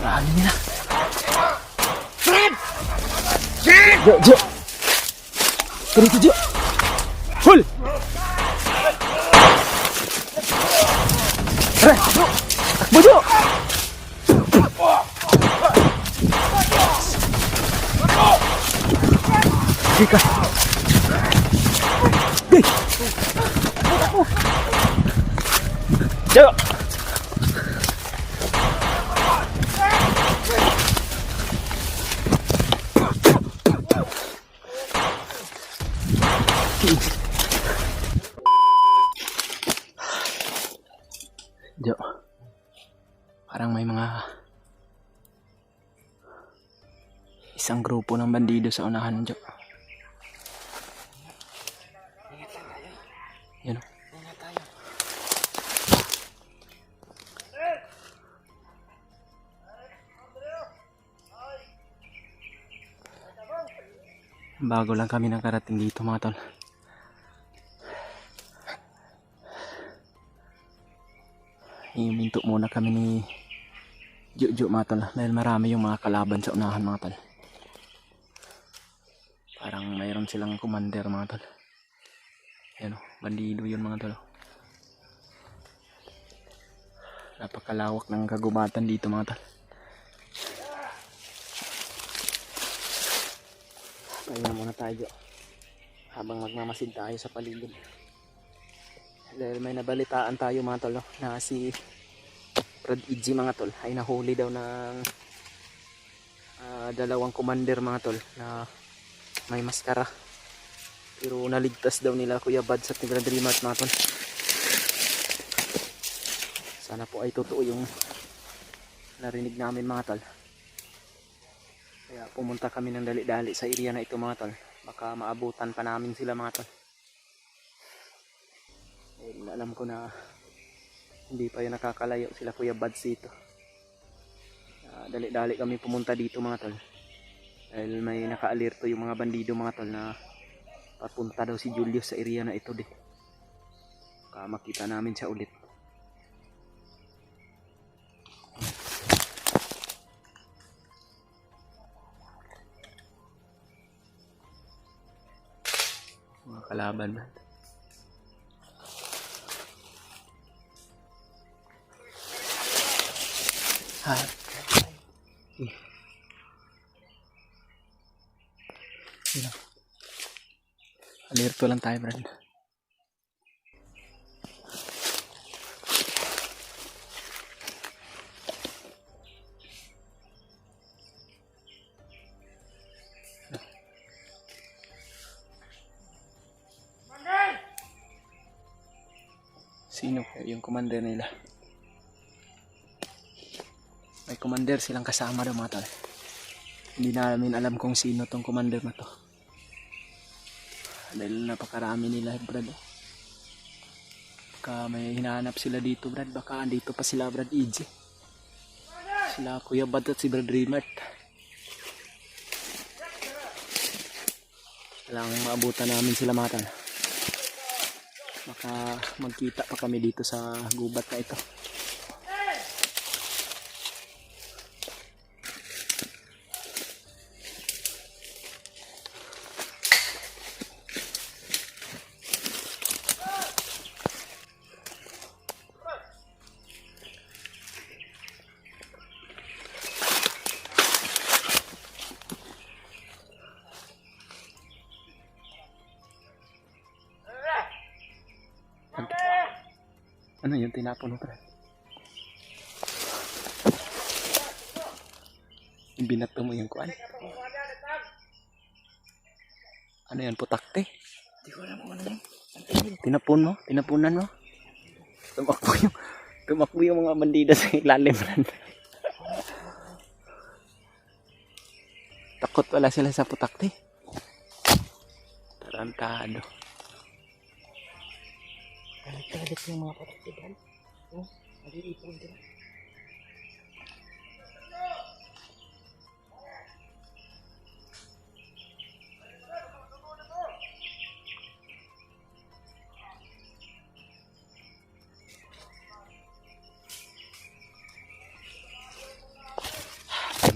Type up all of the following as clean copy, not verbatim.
Marami nila. Fred! Fred! Jo! Dito, Jo! Hul! Tara! Takbo, Jo! Sige ka! Jo! Jo, parang may mga isang grupo ng bandido sa unahan, Jo. Yan o. Bago lang kami nakarating dito, mga tol. Iminto muna kami ni Jo, mga tol, dahil marami yung mga kalaban sa unahan, mga tol. Parang mayroon silang commander, mga tol. Ayan o, bandido yun, mga tol. Napakalawak ng kagubatan dito, mga tol. Kaya muna tayo habang magmamasid tayo sa paligid. Dahil may nabalitaan tayo, mga tol, no, na si Brad EG, mga tol, ay nahuli daw ng dalawang commander, mga tol, na may maskara. Pero naligtas daw nila Kuya Bads at ni Brad Rimart, mga tol. Sana po ay totoo yung narinig namin, mga tol. Kaya pumunta kami ng dali-dali sa area na ito, mga tol. Baka maabutan pa namin sila, mga tol. Alam ko na hindi pa yun nakakalayo sila Kuya Bads dito. Dali-dali kami pumunta dito, mga tol. Dahil may naka-alerto yung mga bandido, mga tol, na papunta daw si Julius sa area na ito, di. Baka makita namin siya ulit. Mga kalaban na. Alerto lang tayo, Brad. Sino yung commander nila? May commander silang kasama daw, mga tol. Hindi namin alam kung sino tong commander na to. Dahil napakarami nila, Brad. Baka may hinahanap sila dito, Brad. Baka andito pa sila, Brad EG. Sila Kuya Bad at si Brad Rimart. Kailangan maabutan namin sila, mga tol. Baka magkita pa kami dito sa gubat na ito. Ano yung tinapon mo, Brad? Binato mo yung kuan? Ano yan, putakte? Hindi ko alam kung ano yan. Tinapon mo? Tinapunan mo? Tumakbo yung mga bandida sa ilalim, Brad. Takot wala sila sa putakte. Tarantado. Galit yung mga pataktiban. Malilipon din.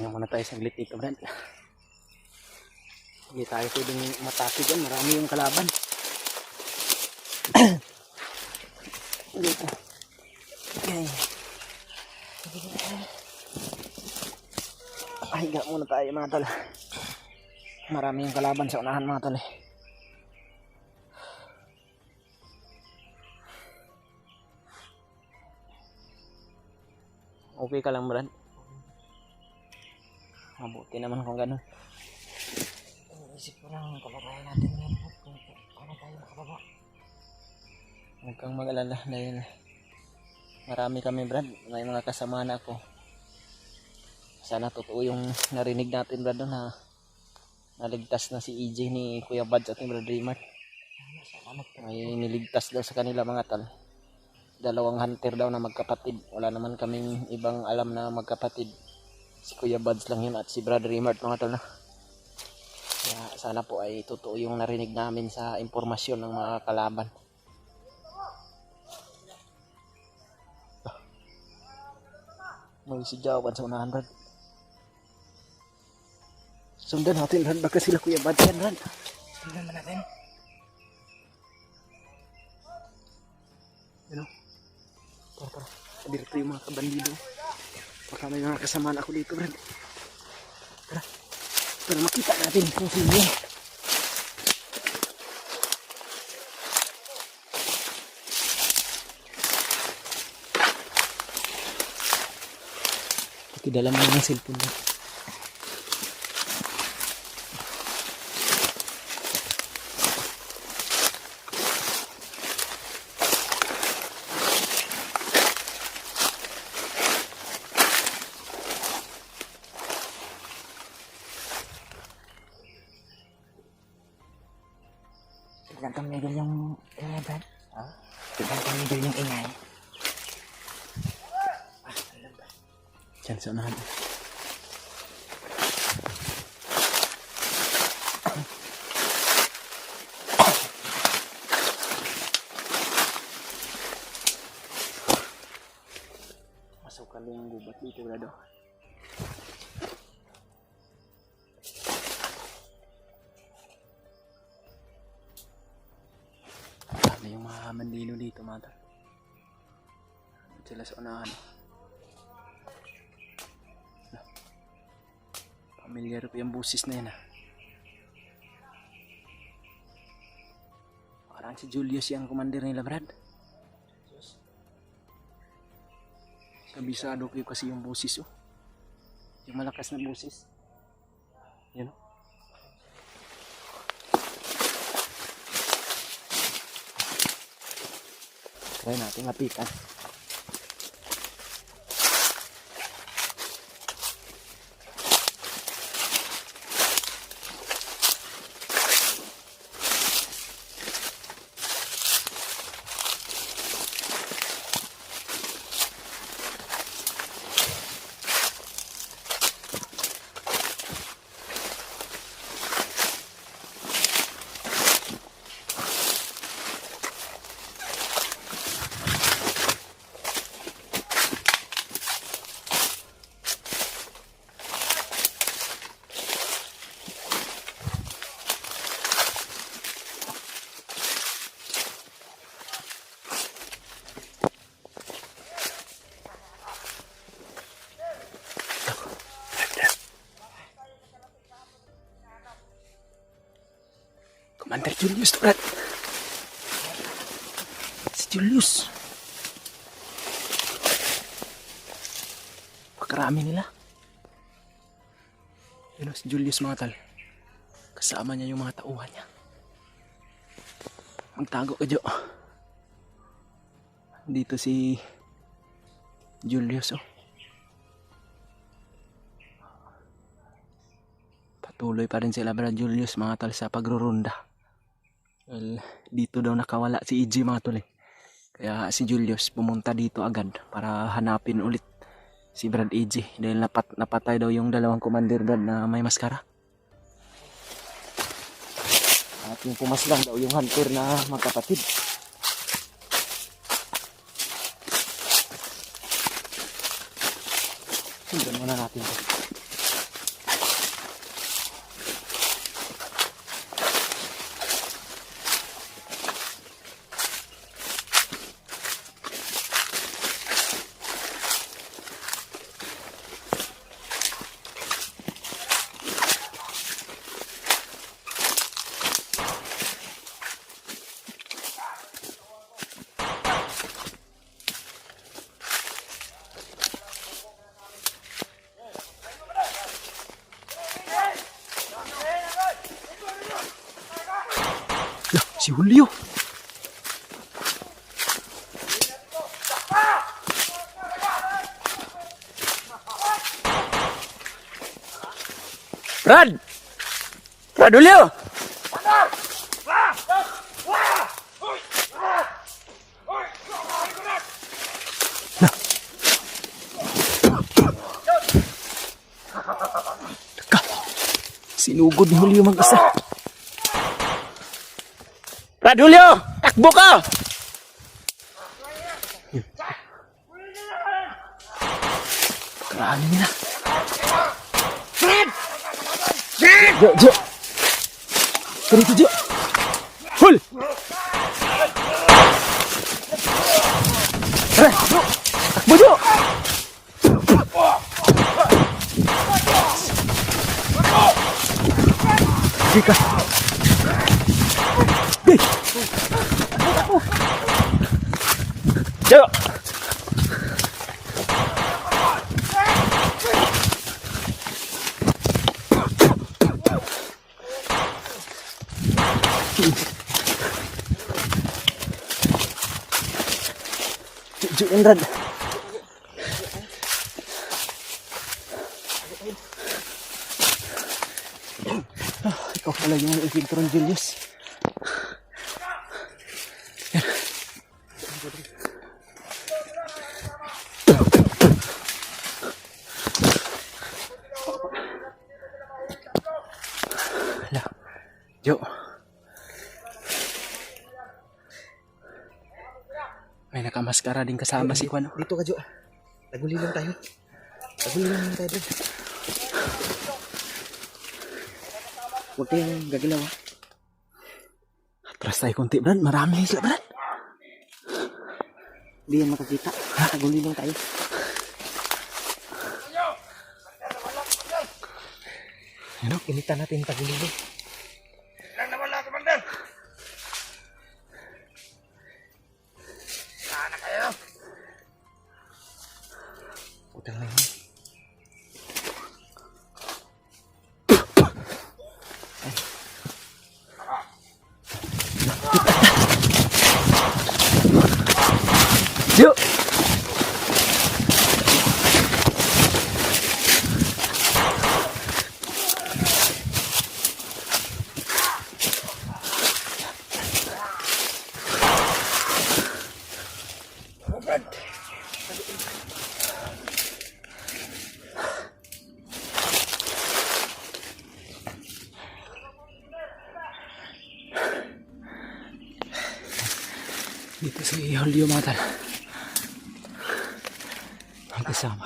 Pahinga muna tayo saglit dito, Brad. Hindi tayo pwedeng matake dyan. Marami yung kalaban. Dito. Okay. Pahinga muna tayo mga tol. Marami yung kalaban sa unahan mga tol. Okay ka lang, Brad? Mabuti naman kung gano'n. Isip ko lang, kalagayan natin ngayon kung paano tayo makababa. Huwag kang mag-alala dahil marami kami, Brad. May mga kasama na ako. Sana totoo yung narinig natin, Brad, na naligtas na si EJ ni Kuya Bads at ni Brad Raymart. May niligtas daw sa kanila mga tal. 2 hunter daw na magkapatid. Wala naman kaming ibang alam na magkapatid. Si Kuya Bads lang yun at si Brad Raymart mga tal na. Kaya sana po ay totoo yung narinig namin sa impormasyon ng mga kalaban. May sigawan sa unahan, Brad. Sundan natin, Brad. Baka sila Kuya Bads yan, Brad. Tingnan mo natin. Ano? Tara. Dito yung mga kabandido. Baka may mga kasamaan ako dito, Brad. Tara. Para makita natin kung sino yun. Pakidala mo ng cellphone mo. Tignan kang medyo yung ingay, Brad. Ha? Tignan kang medyo yung ingay. Alam ba? Diyan sa unahan. Masukan yung gubat dito, Brad. Yung mga mandino dito mga tol. Sila sa unahan. Pamilyar ko yung busis na yan Parang si Julius yung commander nila, Brad. Kabisado ko kasi yung busis yung malakas na busis. Yun Try natin lapitan. Commander Julius, Brad. Si Julius. Pakarami nila. Yun si Julius mga tal. Kasama niya yung mga tauhan niya. Magtago ka, Jo. Dito si Julius, Patuloy pa rin sila, Brad Julius, mga tal, sa pagrurunda. Well, dito daw nakawala si EJ mga tol. Kaya si Julius pumunta dito agad para hanapin ulit si Brad EJ dahil napatay daw yung 2 commander, Brad, na may maskara. At yung pumaslang daw yung hunter na magkapatid. Sundan muna natin ito. Si Julio. Brad! Brad Julio! Teka, sinugod ni Julio mag-isa. Brad Julio! Takbo ka! Karaan nila. Fred! Fred! Jo! Ganito, Jo! Hul! Tara, Jo! Takbo, Jo! Sige ka. Hey! Jo! Jo and Rad. Ikaw pala yung infiltron, Julius. Yan. Hala. Jo. May nakamaskara din kasama si Juan. Dito ka, Jo. Taguli lang tayo. Taguli lang tayo, Brad. Huwag kayong gagalaw, ha? Atras tayo konti, Brad. Marami sila, Brad. Hindi yan makakita. Taguli lang tayo. Ano? Initan natin taguli lang. Ilang nawala, Commander? Saan na kayo? Utang lang yun. Jo! Dito si Julio Matal. Magkasama.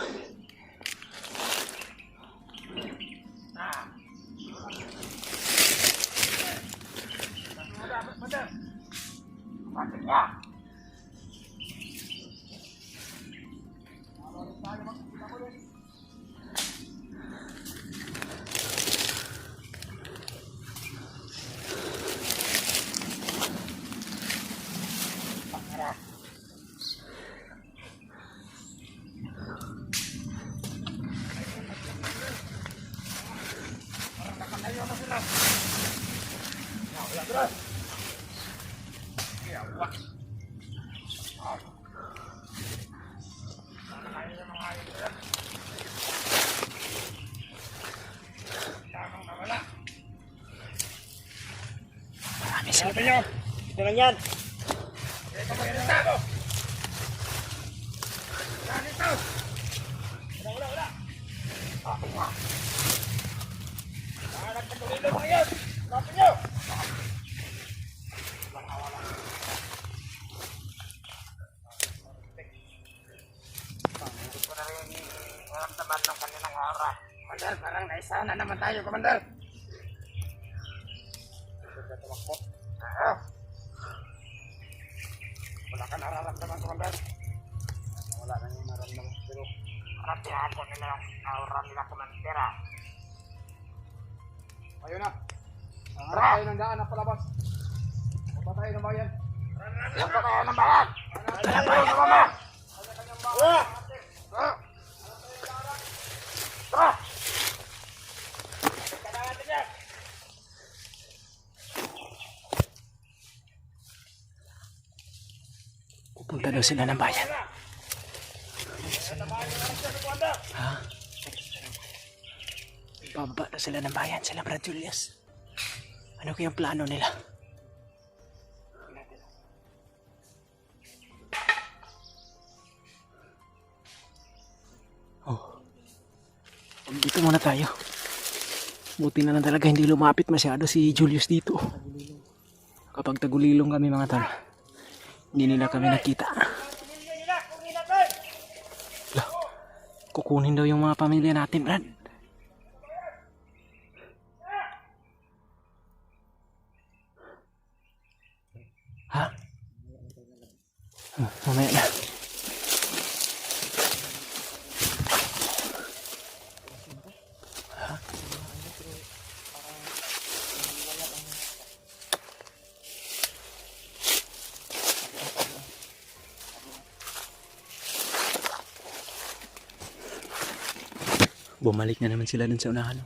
Marami sila. Sabi nyo, ito lang yan. Ito pa rin ako. Saan ito? Wala. Nagpatuloy lang yan. Sabi nyo. Hindi ko na rin maramdaman ng kanilang aura. Commander, parang naisana naman tayo, Commander. Wala ka nararamdaman, Commander. Wala na yung nararamdaman. Pero harapihan ko nila yung aura nila, Commander. Ayun na. Harap tayo ng daan na palabas. Papa tayo ng bayan. Papa tayo ng bayan. Papa tayo ng bayan. Bababa daw sila ng bayan. Ha? Bababa daw sila ng bayan, sila Brad Julius. Ano kayang plano nila? Oh. Dito muna tayo. Buti na lang talaga hindi lumapit masyado si Julius dito. Kapag tagulilong kami mga tol, hindi nila kami nakita. Lah, kukunin daw yung mga pamilya natin, Brad. Ha? Mamaya na. Bumalik na naman sila dun sa unahan.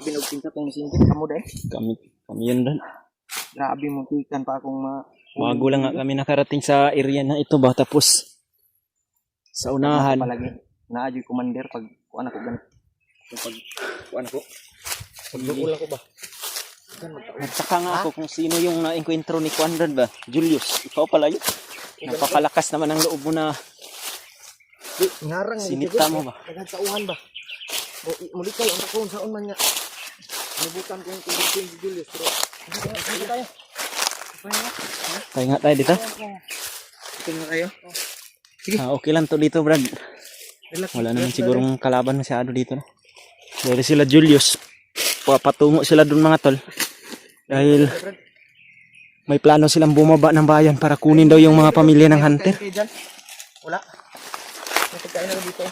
Binugtin sa tong singgit kamu deh. Kami yun rin. Grabe mo tikan pa akong Bago lang nga kami nakarating sa area na ito ba. Tapos sa unahan. palagi. Naajoy commander pag kuan ako ganito. Pag kuan ako. Pagbuulan ko ba? Nagtaka nga ako kung sino yung na-encuentro ni Conrad ba? Julius, ikaw pala yun. Napakalakas naman ang loob mo na Ngarang sinita mo ba? Nagkauhan ba? Mulikay ang kung saan man nga. Nabutan ko yung si Julius pero hindi tayo. Tayo nga tayo dito. Tingnan kayo. Okay lang to dito, Brad. Wala naman sigurong kalaban masyado dito. Dari sila Julius. Papatungo sila dun mga tol. Dahil may plano silang bumaba ng bayan para kunin daw yung mga pamilya ng hunter. Wala. May pagkain na dito.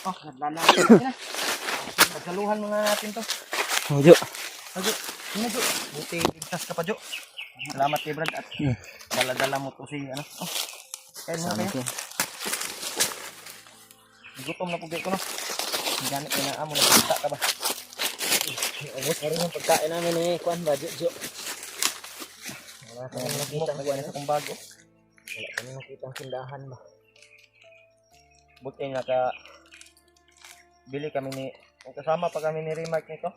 Oh, naglalaki na. Pagsaluhan mga natin to. Jo. Jo, ano Jo? Buti ligtas ka pa Jo. Salamat kay Brad at dala-dala mo to si ano. Oh. Kain mo kayo. Gutom na pugay ko no. Ganit na amo na kita ka ba? Ubos na rin yung pagkain namin ni Kwan ba, Jo. Wala tayong nakita na sa kong bago. Wala kami nakita ang tindahan ba. Buti naka bili kami ni kasama pa kami ni Remark nito.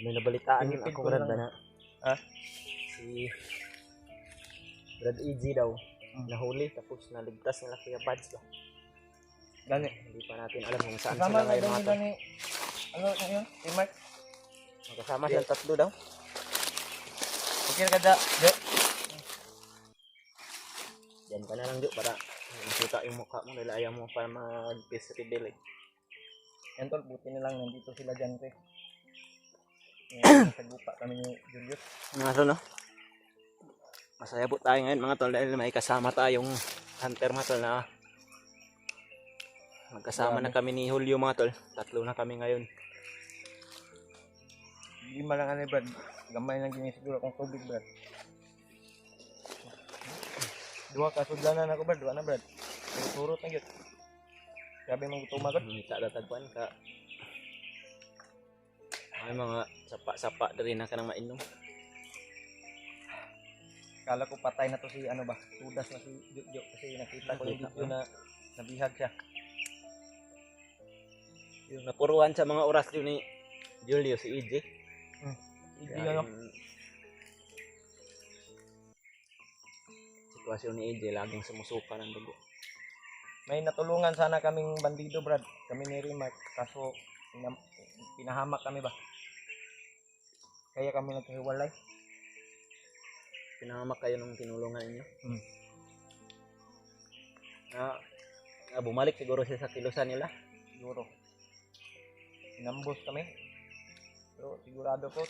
May nabalitaan Pinipid ako ko Brad lang. ba na. Ha? Si Brad Easy daw. Nahuli tapos naligtas nila kaya Buds ba. Gani. Hindi pa natin alam kung saan Kasama sila na ngayon daw mga nila tol. ni ano yun? Remark. Magkasama silang tatlo daw. Okay ka da. Jo. Diyan ka na lang Jo para makita yung mukha mo dahil ayaw mo para mag-face reveal eh. Yan tol, buti na lang nandito sila dyan pre. Sa lupa kami ni Julius. Ngaso no? Masaya po tayo ngayon mga tol dahil may kasama tayong hunter mga tol na magkasama na kami ni Julio mga tol. Tatlo na kami ngayon. Hindi malang ano Brad. Gamay lang gini siguro kung tubig Brad. Dua ka sudlanan ako Brad, dua na Brad. Turot na gyud. Grabe mong gutom agad. Kita datagpan ka. Ay mga sapa-sapa diri na ka nang mainom. Kala ko patay na to si ano ba, tudas na si Jojo kasi nakita ko yung video na nabihag siya. Yung napuruan sa mga oras yun ni Julio si EJ. Hindi ano. Sitwasyon ni EJ laging sumusuka ng dugo. May natulungan sana kaming bandido Brad. Kami ni Remark kaso pinahamak kami ba. Kaya kami naghiwalay. Pinahamak kayo nung tinulungan ninyo. Bumalik siguro siya sa kilusan nila. Siguro. Inambos kami. Pero sigurado ko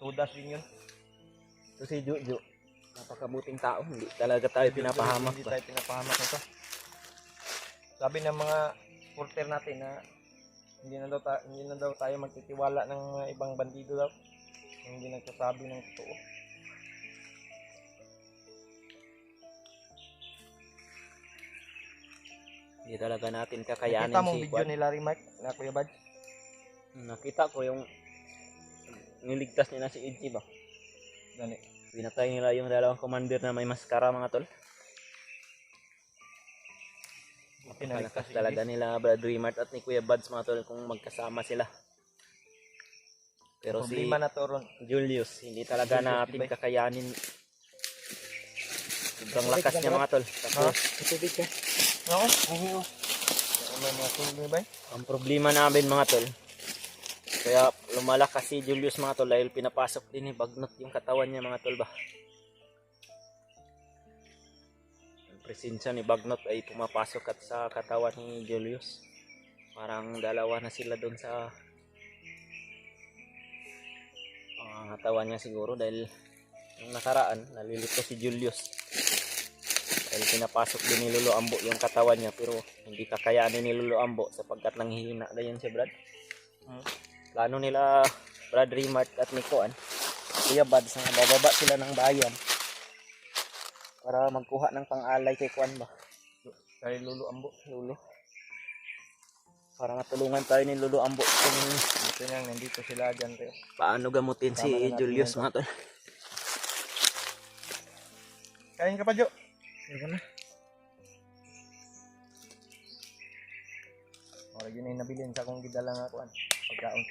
tudas din yun. So si Jojo, napakabuting tao. Hindi talaga tayo pinapahamak Hindi ba? tayo pinapahamak nito. Sabi ng mga supporter natin na hindi na daw tayo magtitiwala ng mga ibang bandido daw. Hindi nagsasabi ng totoo. Hindi Hindi talaga natin kakayanin Nakita mo si video ni Larry Mark na Kuya Bad? Nakita ko yung niligtas nila si Iggy ba? Gani. Pinatay nila yung dalawang commander na may maskara mga tol. Napakalakas talaga nila Brad Rimart at ni Kuya Buds mga tol kung magkasama sila. Pero Problema si na to ron. Julius, hindi talaga Julius, natin diba? kakayanin. Sobrang lakas niya mga tol. Tapos, Tubig ka. Oo. Oo. May mga tulog ba? ang problema namin mga tol, kaya lumalakas si Julius mga tol dahil pinapasok din ni Bagnot yung katawan niya mga tol ba. Ang presensya ni Bagnot ay pumapasok at sa katawan ni Julius. Parang dalawa na sila doon sa katawan niya siguro dahil yung nakaraan nalilito si Julius. Dahil pinapasok din ni Lolo Ambo yung katawan niya pero hindi kakayanin ni Lolo Ambo sapagkat nanghihina na yun si Brad. Plano nila Brad Rimart at Nicoan, Kuya Buds na bababa sila ng bayan para magkuha ng pang-alay kay Kuan ba? Kay Lolo Ambo. Lolo. Para matulungan tayo ni Lolo Ambo kung Ito nang nandito sila dyan kayo. paano gamutin si Tama na natin Julius yun, mga tol. Kain ka pa, Jo. Ayoko na. O, yun ay nabilin sa akong gidala nga kuan. Pagkaon.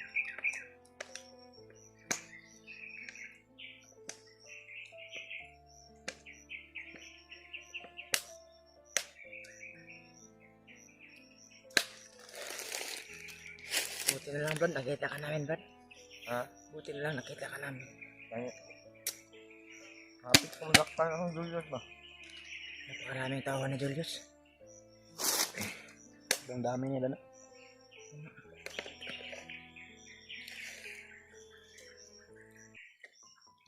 Buti na lang, Brad. Nakita ka namin, Brad. Ha? Buti na lang, nakita ka namin. Kaya. Hapit kong lakpan akong Julius ba? Napakaraming tawa ni Julius. Ang dami nila na.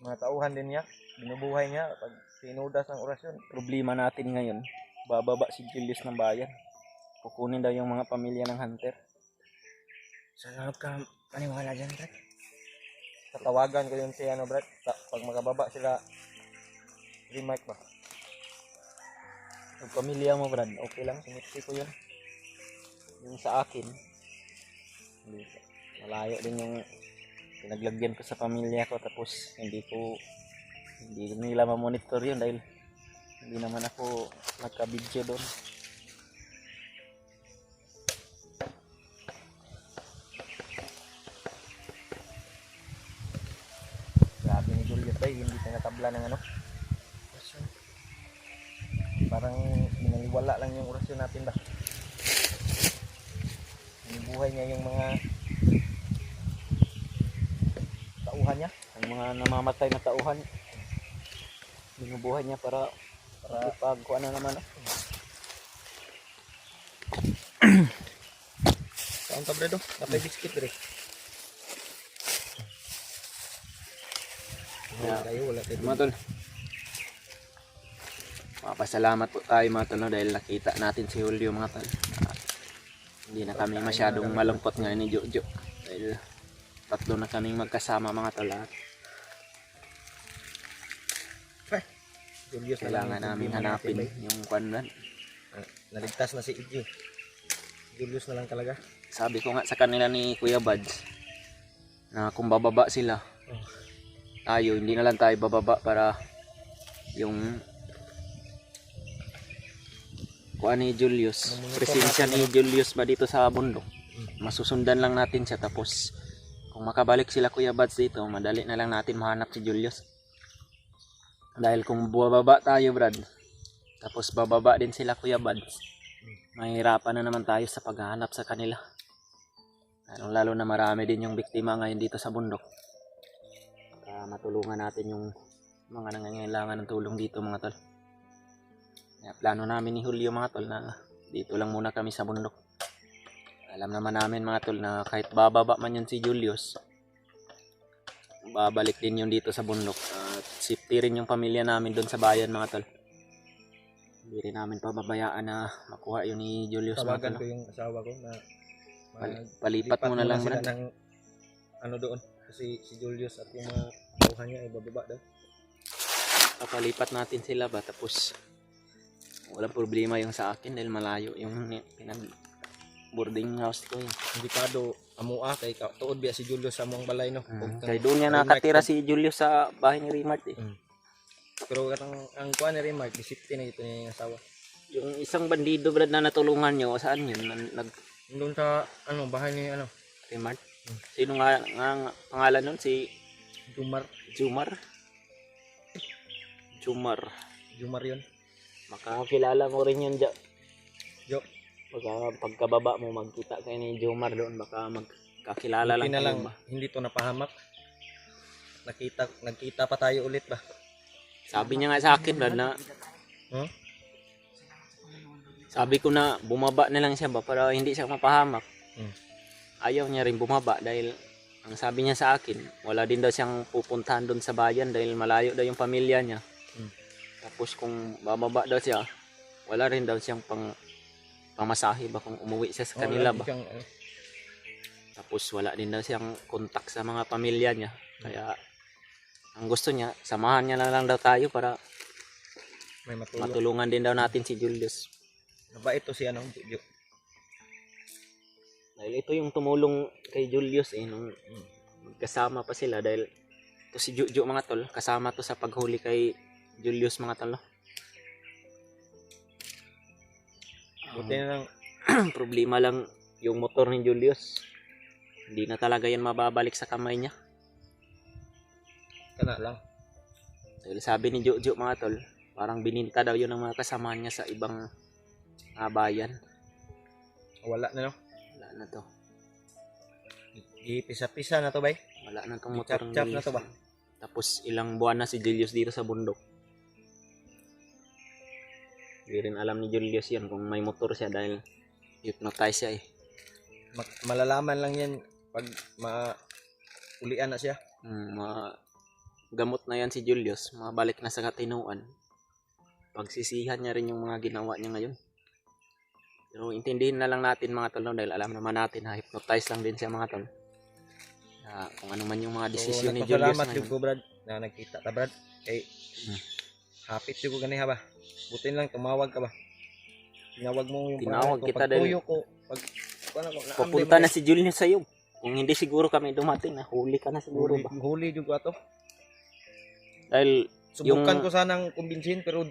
Mga tauhan din niya. Binubuhay niya pag sinudas ang orasyon. Problema natin ngayon, bababa si Julius ng bayan. Kukunin daw yung mga pamilya ng hunter. Sana huwag ka maniwala dyan, Brad. Tatawagan ko yun si ano, Brad. Pag magababa sila, remark ba? Yung pamilya mo Brad, okay lang, sinipsi ko yun. Yung sa akin, malayo din yung pinaglagyan ko sa pamilya ko tapos hindi nila ma-monitor yun dahil hindi naman ako nagka-video doon. Grabe ni Julius ba, hindi tinatabla ng ano. Parang binaliwala lang yung orasyon natin ba. Binubuhay niya yung mga tauhan niya. Ang mga namamatay na tauhan, binubuhay niya para ipagkuha na naman. Saan ka, Bredo? Kapay biscuit, Bre. Wala tayo. Mga tol, mapasalamat po tayo mga tol no, dahil nakita natin si Julio mga tol. Hindi na kami masyadong malungkot ngayon ni Jojo dahil tatlo na kaming magkasama mga tol. Julius na Kailangan lang namin yung hanapin problema natin, yung kwanlan. Naligtas na si Iggy. Julius na lang talaga. Sabi ko nga sa kanila ni Kuya Buds na kung bababa sila, tayo hindi na lang tayo bababa para yung kuha ni Julius, presensya ni Julius ba dito sa bundok, masusundan lang natin siya tapos kung makabalik sila Kuya Buds dito, madali na lang natin mahanap si Julius. Dahil kung bababa tayo Brad, tapos bababa din sila Kuya Buds, mahirapan na naman tayo sa paghahanap sa kanila. Lalo na marami din yung biktima ngayon dito sa bundok. Para matulungan natin yung mga nangangailangan ng tulong dito mga tol. Kaya plano namin ni Julio mga tol na dito lang muna kami sa bundok. Alam naman namin mga tol na kahit bababa man yun si Julius, babalik din yun dito sa bundok. At safety rin yung pamilya namin doon sa bayan mga tol. Hindi rin namin pababayaan na makuha yun ni Julius mga Tawagan tol. ko yung asawa ko na Palipat mo na lang sila Brad. ng ano doon. Kasi si Julius at yung mga tauhan niya ay bababa daw. Papalipat natin sila ba tapos Walang problema yung sa akin dahil malayo yung pinag boarding house ko. Hindi ka do amua kay tuod biya si Julio sa among balay no. Kaya doon niya nakatira si Julius sa bahay ni Rimart eh. Pero katang ang kuan ni Remark, disipline na ito niya yung asawa. Yung isang bandido Brad na natulungan nyo, saan yun? Doon sa ano bahay ni ano, Rimart? Sino nga pangalan nun? Si Jumar. Jumar? Jumar yun. Makakilala mo rin yun, Jo. Pagkababa mo magkita kayo ni Jumar doon, baka magkakilala lang na kayo lang, ba? hindi to napahamak. Nagkita pa tayo ulit ba? Sabi niya nga sa akin Brad na Huh? sabi ko na bumaba na lang siya ba para hindi siya mapahamak. Ayaw niya rin bumaba dahil ang sabi niya sa akin, wala din daw siyang pupuntahan doon sa bayan dahil malayo daw yung pamilya niya. Tapos kung bababa daw siya, wala rin daw siyang pamasahe ba kung umuwi siya sa kanila ba. Tapos wala din daw siyang kontak sa mga pamilya niya. Kaya ang gusto niya, samahan niya lang daw tayo para May matulog. matulungan din daw natin si Julius. Mabait to si ano, Jo. Dahil ito yung tumulong kay Julius eh, nung magkasama pa sila dahil ito si Juju mga tol, kasama to sa paghuli kay Julius mga tol. Buti na lang, Problema lang yung motor ni Julius. Hindi na talaga yan mababalik sa kamay niya. kana lang. Dahil sabi ni Juju mga tol, parang bininta daw yun ng mga kasama niya sa ibang bayan. Wala na no. Wala na to. Ipisa-pisa na to bay. Wala na tong motor ni Chap-chap na Julius. to ba? Tapos ilang buwan na si Julius dito sa bundok. Hindi rin alam ni Julius yan kung may motor siya dahil hypnotize siya eh. Malalaman lang yan pag ulian na siya. Gamot na yan si Julius, mabalik na sa katinuan. Pagsisihan niya rin yung mga ginawa niya ngayon. Pero intindihin na lang natin mga tol no, dahil alam naman natin na hypnotize lang din siya mga tol. Kung ano man yung mga desisyon ni Julius Salamat ngayon. ko Brad na nagkita ta Brad. Kay hapit ko ganiha ba. Butin lang tumawag ka ba. Tinawag mo yung Tinawag ko, kita pagtuyo dahil ko pag ano ko papunta na si Julius sa'yo. Kung hindi siguro kami dumating, huli ka na siguro ba? huli jud ko ato. Dahil Subukan Yung- ko sanang kumbinsin pero di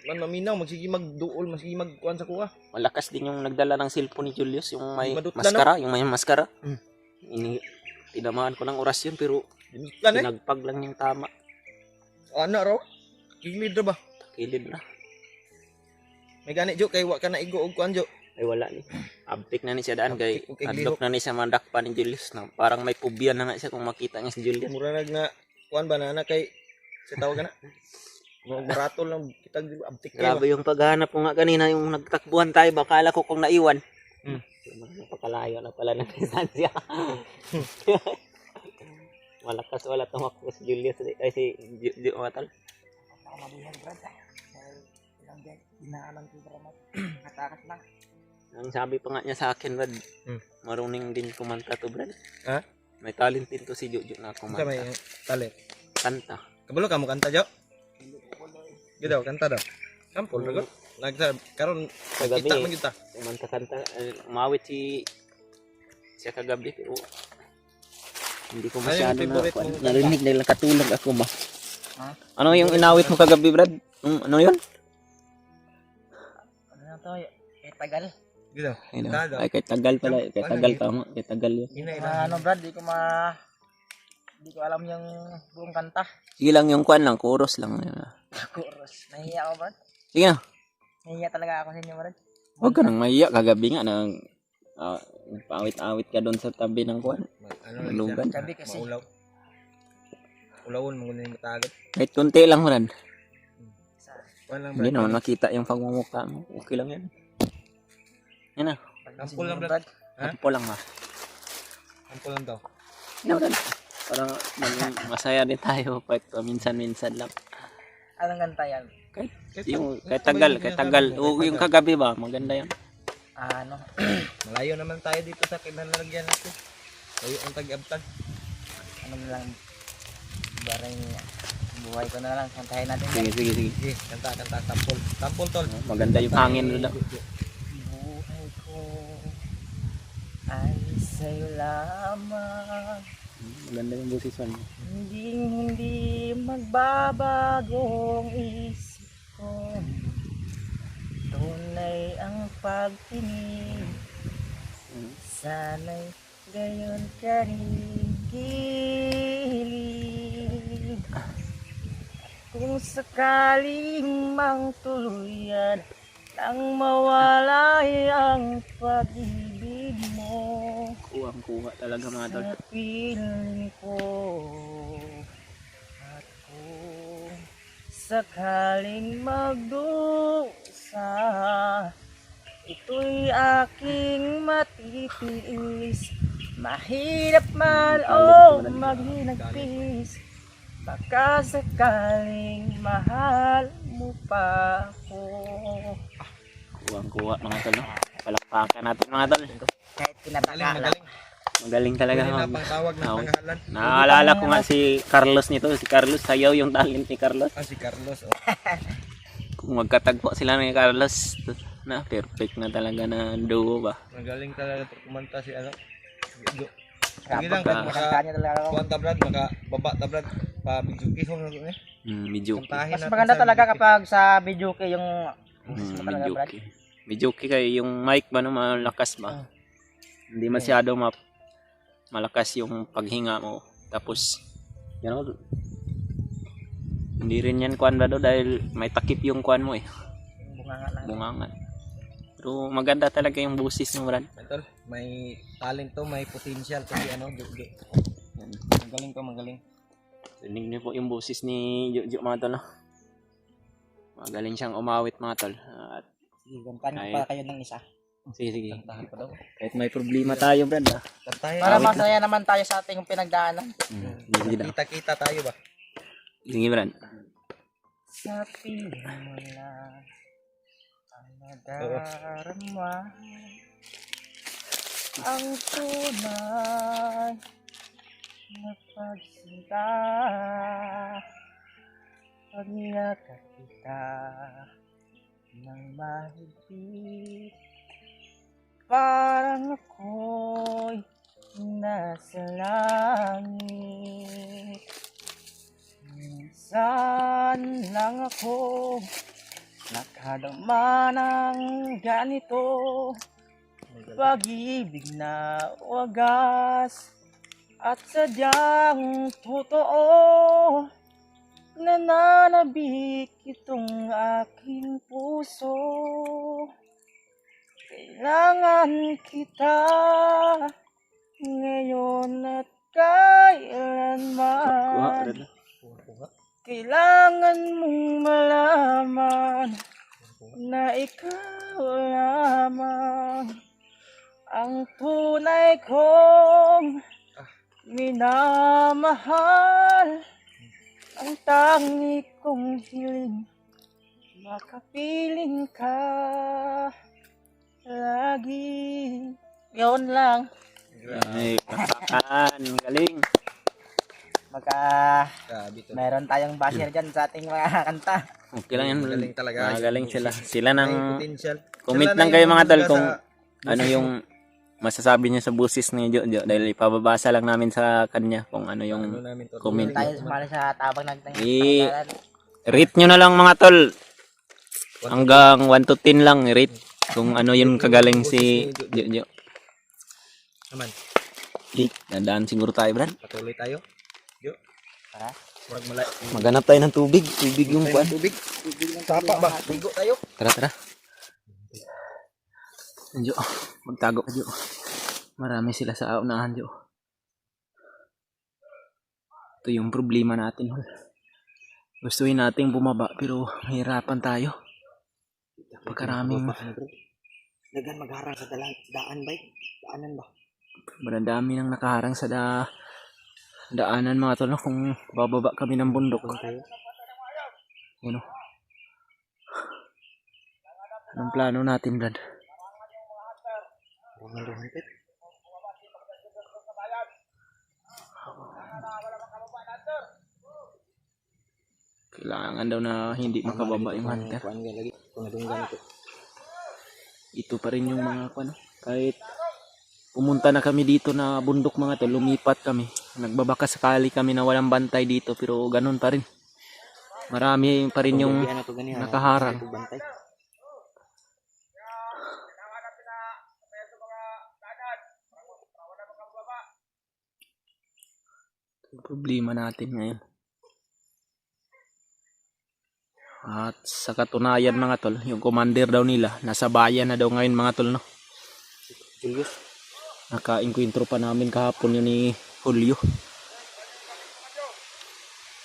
man maminaw magsige magduol magsige magkuan sa kuha. malakas din yung nagdala ng cellphone ni Julius, yung may Madutla, maskara, yung may maskara. Mm. Tinamaan ko ng oras yun pero Lan eh. pinagpag lang yung tama. Ano raw? Kilid ra ba? Kilid na. May gani jo kay wa ka na igo og kuan jo. Ay wala ni. Abtik na ni siya daan kay Abtik, okay, adlok na ni siya mandakpan ni Julius na parang may phobia na nga siya kung makita niya si Julius. Mura nag na kuan ba na kay sa tawag na. Mo barato lang kita abtik kay ba. Grabe yung paghahanap ko nga kanina yung nagtakbuhan tayo bakala ko kung naiwan. Napakalayo na pala ng distansya. Malakas wala tumakbo si Julius ay si Matal. Mabuhay Brad. Dahil ilang dinaanan ko Brad. Atakas lang. Ang sabi pa nga niya sa akin, Brad, marunong din kumanta to, Brad. Ha? May talent din to si Jojo na Sa kumanta. may talit. Kanta. Kabalo ka mo kanta jo? Gid daw kanta daw. Sampol ra gud. Nagsa karon Kagabi, kita man kita. kumanta-kanta. Umawit siya kagabi. Pero hindi ko Ano yung masyado favorite mong kanta? narinig dahil nakatulog ako ba. Ha? Ano yung inawit mo kagabi, Brad? Ano yun? Ano na to? Tagal. Gid daw. Ayun, Tagal. ay, kay Tagal pala. Kay Tagal tama. Kay Tagal yun. Ano Brad, di ko alam yung buong kanta. Sige lang yung kwan lang. Chorus lang. Chorus. Nahiya ako Brad. Sige na. Nahiya talaga ako sa inyo Brad. Huwag ka nang mahiya. Kagabi nga nang nagpaawit-awit ka doon sa tabi ng kwan. Ano Malugan. Gabi kasi. Maulaw. Ulawon mo ni matagad. Kahit kunti lang, Brad. Kuan lang Hindi Brad. naman makita yung pagmumukha mo. Okay lang yan. Yan na. Sampol lang Brad. Ha? Sampo lang ha. Sampol lang daw. Yan na, Brad. Parang masaya din tayo. Kahit minsan-minsan lang. Anong kanta yan? Yung kay Tagal. O yung kagabi ba? Maganda yan. Ano? Malayo naman tayo dito sa kinalagyan natin. Layo ang tag-abtan. Ano na lang. Barang Buhay ko na lang, kantahin natin. Sige, sige, sige. Sige, kanta, tampol. Tampol, tol. Maganda yung hangin doon. Buhay ko ay sa'yo lamang. Maganda yung busis mo. Hindi magbabagong isip ko. Tunay ang pagtingin. Sana'y gayon ka rin gilid. Kung sakaling mang tuluyan nang mawala ang pag-ibig mo Kuwang-kuha talaga mga tol. sa piling ko. At kung sakaling magdusa, ito'y aking matitiis. Mahirap man o maghinagpis, baka sakaling mahal mo pa ako. Kuwang-kuha mga tol. Palakpakan natin mga tol. Kahit Magaling, pinataka lang. magaling. Magaling talaga. Huli na pangtawag ng Oo. pangalan. Naalala ko nga si Carlos nito. Si Carlos, sayaw yung talent ni Carlos. Si Carlos. Kung magkatagpo sila ni Carlos, na perfect na talaga na duo ba. Magaling talaga kumanta si ano. Sige Kapag lang, Pagka- makakanya talaga ako. kuwan tabrad, baba tabrad, pa-bigjuki ko na eh. Medyo. Kantahin Mas natin maganda sa talaga Bigjuki. kapag sa video kay yung mo talaga, Medyo Brad. okay. Medyo okay kayo. Yung mic ba no, malakas ba? Hindi masyado malakas yung paghinga mo. Tapos, you know, hindi rin yan kuan ba do dahil may takip yung kuan mo eh. Bunganga lang. Bungangan. Pero maganda talaga yung busis mo, Brad. Tol, may talent to, may potential to si ano, Jojo. Yan. Magaling to, magaling. Rinig niyo po yung busis ni Jojo mga tol. No? Magaling siyang umawit mga tol. At Sige, gantan Ay. pa kayo ng isa. sige, sige. Kantahan pa daw. Kahit may problema tayo, Brad. Ah. Kantahin. Para Awit masaya naman tayo sa ating pinagdaanan. Sige daw. Kita-kita tayo ba? Sige, Brad. Sa piling mo na ang nadarama, ang tunay na pagsinta. Pagyakap kita ng mahigpit, parang ako'y nasa langit. Minsan lang ako nakadama ng ganito, pag-ibig na wagas at sadyang totoo. Nananabik itong aking puso, kailangan kita ngayon at kailanman. Kailangan mong malaman na ikaw lamang ang tunay kong minamahal. Ang tangi kong hiling, makapiling ka lagi. Yun lang. Ay, katakan. Galing. Grabe to. Meron tayong basher dyan sa ating mga kanta. Okay lang yan. Magaling talaga. Magaling sila. Sila May nang potential. comment Sila lang na kayo yung mga tol husga kung sa- ano yung masasabi niya sa busis ni Jojo dahil ipababasa lang namin sa kanya kung ano ano yung namin to. comment. Tayo sumali sa tabang natin. rate nyo na lang mga tol hanggang 1 to 10 lang rate kung ano yun kagaling si Jojo. Naman, Dadaan siguro tayo, Brad. patuloy tayo. Jo. Tara. Maghanap tayo ng tubig yung kuan. Tubig. Sapa ba? Ligo tayo. Tara. Jo, magtago ka, Jo. Marami sila sa unahan, Jo. Ito yung problema natin, Hol. Gustuin nating bumaba pero mahirapan tayo. Pagkaraming Dagan magharang sa daan ba? Daanan ba? Madami nang nakaharang sa daanan mga tol, no? Kung bababa kami ng bundok. Yun, no? Anong plano natin, Brad? Kailangan daw na hindi makababa yung hunter. Kuan nga lagi. Kung nadunggan ito. Ito pa rin yung mga ano, kahit pumunta na kami dito na bundok mga tol, lumipat kami. Nagbabaka sakali kami na walang bantay dito pero ganun pa rin. Marami pa rin yung Ano to ganihan? nakaharang. Bantay. Yung problema natin ngayon. At sa katunayan mga tol, yung commander daw nila, nasa bayan na daw ngayon mga tol, no? Julius. Naka-encuentro pa namin kahapon yun ni Julio.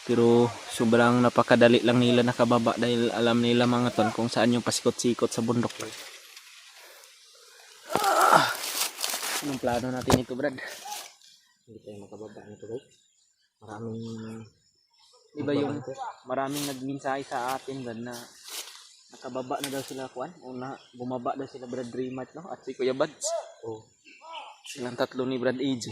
Pero sobrang napakadali lang nila nakababa dahil alam nila mga tol kung saan yung pasikot-sikot sa bundok. Anong plano natin ito, Brad? Hindi tayo makababa nito guys. Maraming Diba yung maraming nagmensahe sa atin, Brad, na nakababa na daw sila kuan o na bumaba daw sila Brad Remat, no? At si Kuya Bads. oh, Silang tatlo ni Brad AJ.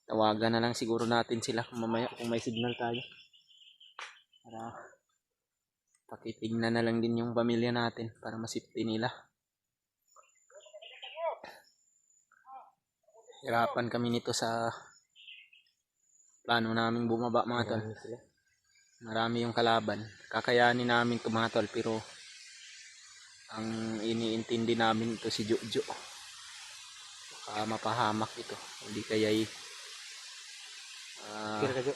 Tawagan na lang siguro natin sila kung mamaya kung may signal tayo. Para pakitignan na lang din yung pamilya natin para masipti nila. Hirapan kami nito sa plano naming bumaba mga tol. marami sila. Marami yung kalaban. Kakayanin namin ito mga tol pero ang iniintindi namin ito si Jojo. Baka mapahamak ito. Hindi kaya'y Kira ka, Jo.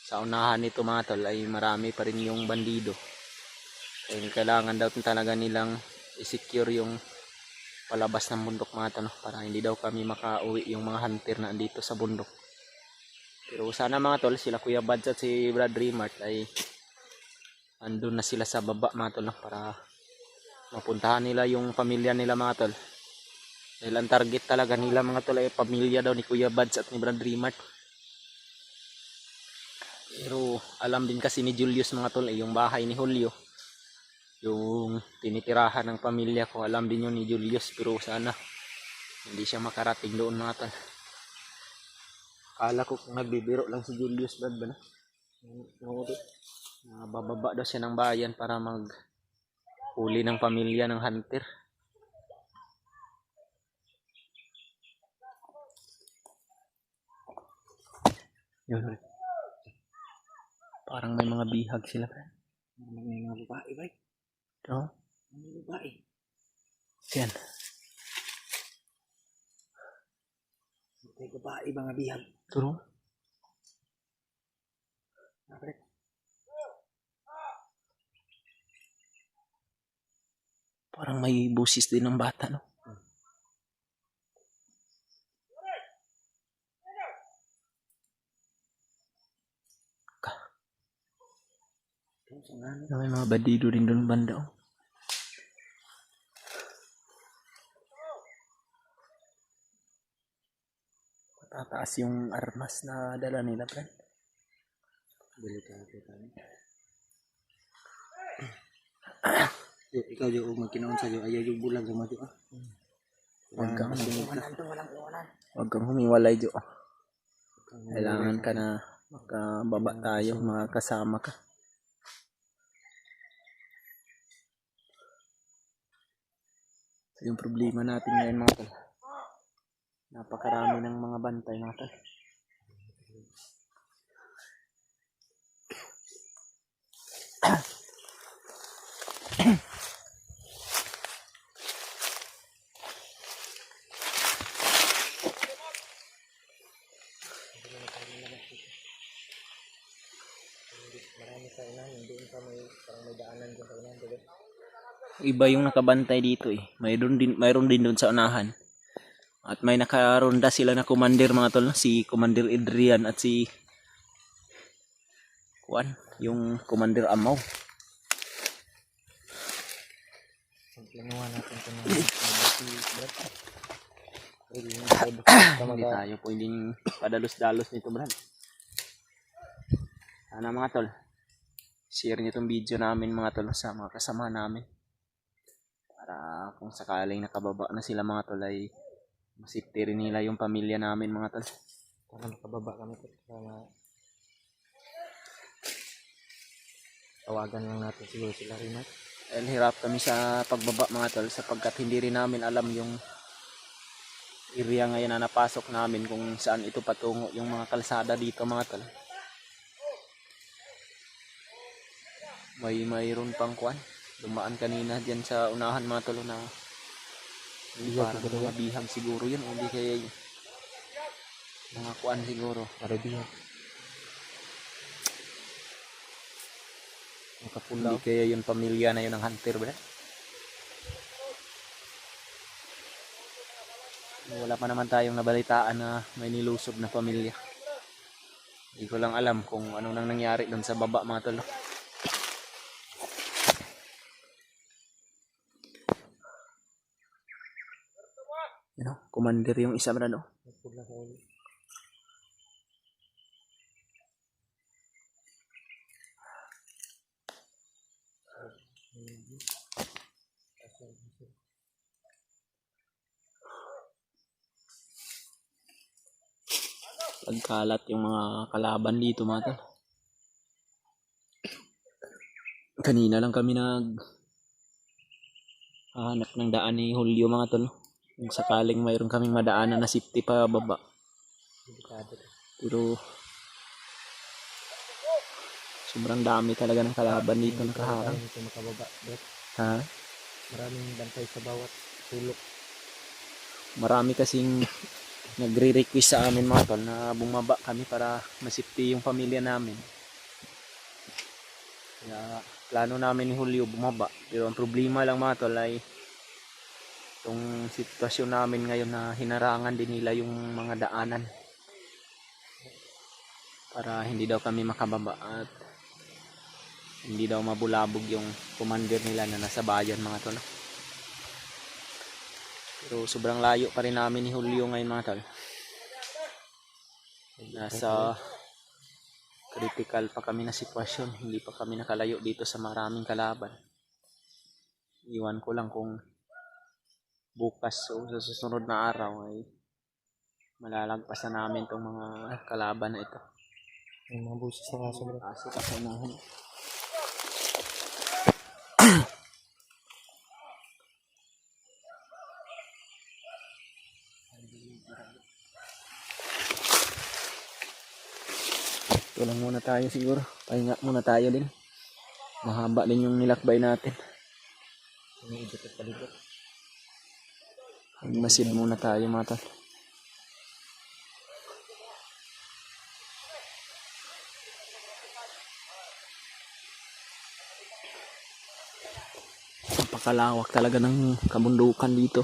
sa unahan nito mga tol ay marami pa rin yung bandido. Kaya kailangan daw talaga nilang i-secure yung palabas ng bundok mga tol, no? Para hindi daw kami makauwi yung mga hunter na andito sa bundok. Pero sana mga tol, sila Kuya Bads at si Brad Remart ay andun na sila sa baba mga tol, no? Para mapuntahan nila yung pamilya nila mga tol. Dahil ang target talaga nila mga tol ay pamilya daw ni Kuya Bads at ni Brad Remart. Pero alam din kasi ni Julius mga tol ay yung bahay ni Julio, yung tinitirahan ng pamilya ko, alam din yun ni Julius. Pero sana hindi siya makarating doon mga tol. Akala ko kung nagbibiro lang si Julius, Brad ba na? Bababa daw siya ng bayan para maghuli ng pamilya ng hunter. Yun. Parang may mga bihag sila, Brad. May mga babae, bay. No? Mga babae. Yan. May babae, mga bihag. Turo. Napret. Parang may busis din ng bata, no? May mga bandido rin doon banda, oh. Patataas yung armas na dala nila, Brad. Delikado tayo. Jo, ikaw Jo, magkinaon sa Jo, ayaw yung bulag sa Jo, ah. Huwag kang humiwalay, Jo. Kailangan ka na makababa tayo, mga kasama ka. So, yung problema natin ngayon mga tol, napakarami ng mga bantay mga tol. Marami sa unahan, doon pa may, parang may daanan dyan sa unahan, diba? Iba yung nakabantay dito eh. Mayroon din doon sa unahan. At may nakaronda sila na commander mga tol, si Commander Adrian at si Juan, yung Commander Amaw. Planuhan natin ito na Hindi tayo pwedeng padalos-dalos nito, Brad. Sana mga tol, share nyo itong video namin mga tol sa mga kasama namin. Para kung sakaling nakababa na sila mga tol ay masipti rin nila yung pamilya namin mga tol. para makababa kami ito. Para Tawagan lang natin siguro sila rin at Dahil hirap kami sa pagbaba mga tol sapagkat hindi rin namin alam yung area ngayon na napasok namin kung saan ito patungo yung mga kalsada dito mga tol. Mayroon pang kuan. Dumaan kanina diyan sa unahan mga tol na parang mga bihag siguro yun o hindi kaya yun. Mga kuan siguro. Arabiya. Hindi kaya yung pamilya na yun ng hunter ba? Wala pa naman tayong nabalitaan na may nilusob na pamilya. Hindi ko lang alam kung ano nang nangyari doon sa baba mga tol. You know, commander yung isa ba no? Pula sa ulo. Pagkalat yung mga kalaban dito mga tol. Kanina lang kami hanap ng daan ni Julio mga tol. Kung sakaling mayroon kaming madaanan na safety pa baba. Pero sobrang dami talaga ng kalaban dito nakaharang. Ito makababa. Bro. Ha? Maraming bantay sa bawat sulok. Marami kasing nagre-request sa amin mga tol na bumaba kami para masafety yung pamilya namin. Kaya plano namin ni Julio bumaba. Pero ang problema lang mga tol ay itong sitwasyon namin ngayon na hinarangan din nila yung mga daanan. Para hindi daw kami makababa at hindi daw mabulabog yung commander nila na nasa bayan mga tol. Pero sobrang layo pa rin namin ni Julio ngayon mga tol. Nasa critical pa kami na sitwasyon. Hindi pa kami nakalayo dito sa maraming kalaban. Iwan ko lang kung bukas o sa susunod na araw ay malalagpasan namin itong mga kalaban na ito. May mga busis sa kaso bro. Kaso kasanahan. Ito lang muna tayo siguro. Pahinga muna tayo din. Mahaba din yung nilakbay natin. Umiidot at palibot. Masid muna tayo mga tol. Napakalawak talaga ng kabundukan dito.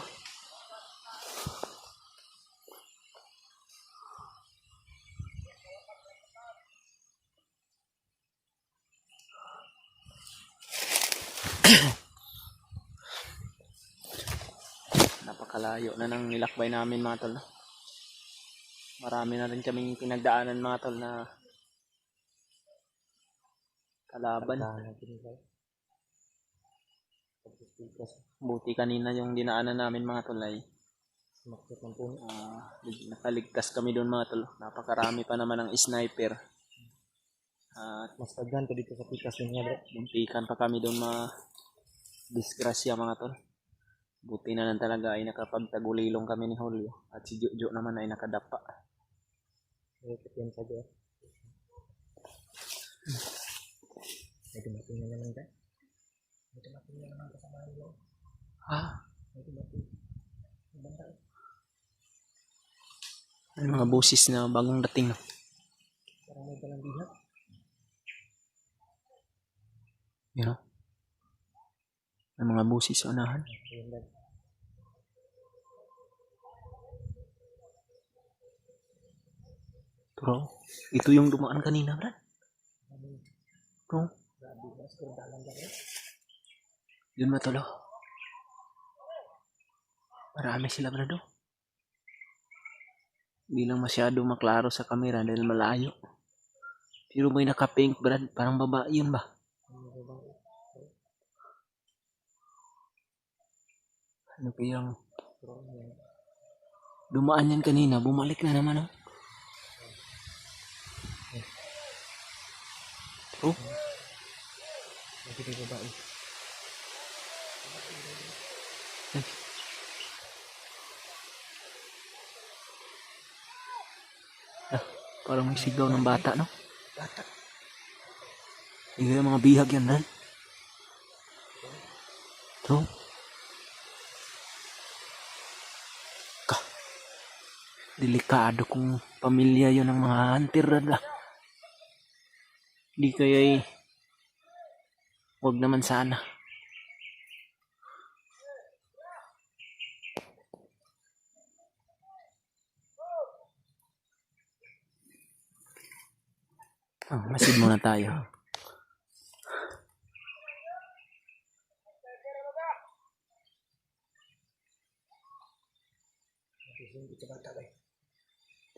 Napakalayo na ng nilakbay namin mga tol. Marami na rin kaming pinagdaanan mga tol na kalaban. Buti kanina yung dinaanan namin mga tol ay nakaligtas kami doon mga tol. Napakarami pa naman ng sniper. At Mas tagan to dito sa pikas niya bro. muntikan pa kami doon disgrasya mga tol. Buti na lang talaga ay nakapagtagulilong kami ni Julio. At si Jojo naman ay nakadapa. Yan saja. May tumating na naman ka? May tumating na naman kasama nyo. Ha? May tumating. Banda. Ano mga busis na bagong dating no? Parang may dalang bihag. You know? May mga busis sa unahan. Ayun lang. Bro, ito yung dumaan kanina, Brad. Bro. Grabe, mas kung dalang ka bro. Yun matalo. Marami sila, Brad. Hindi lang masyado maklaro sa camera dahil malayo. Pero may naka-pink, Brad. Parang babae yun ba? Ano kayang dumaan yan kanina, bumalik na naman, oh. Oh. Hindi kayo babae. Parang may sigaw ng bata, no? Yung mga bihag yan, Ral. So, delikado kung pamilya yun ng mga hunter, Ral. Di kaya wag naman sana. Masid muna tayo.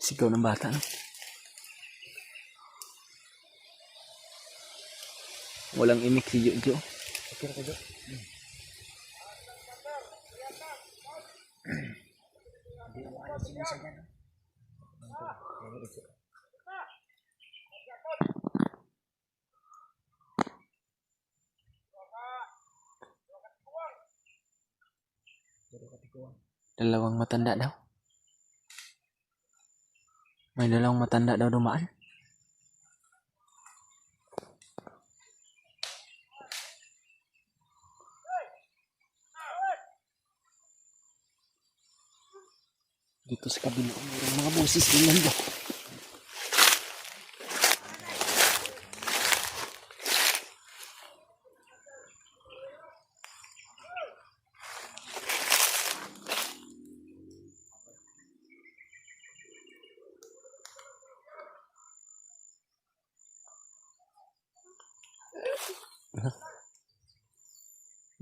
Sigaw ng bata, no? Walang imik si Jojo. Okay na kayo. Hindi mo alas yung isa dyan. Dalawang matanda daw. May dalawang matanda daw dumaan. Dito sa kabila, mayroong mga busis din lang daw.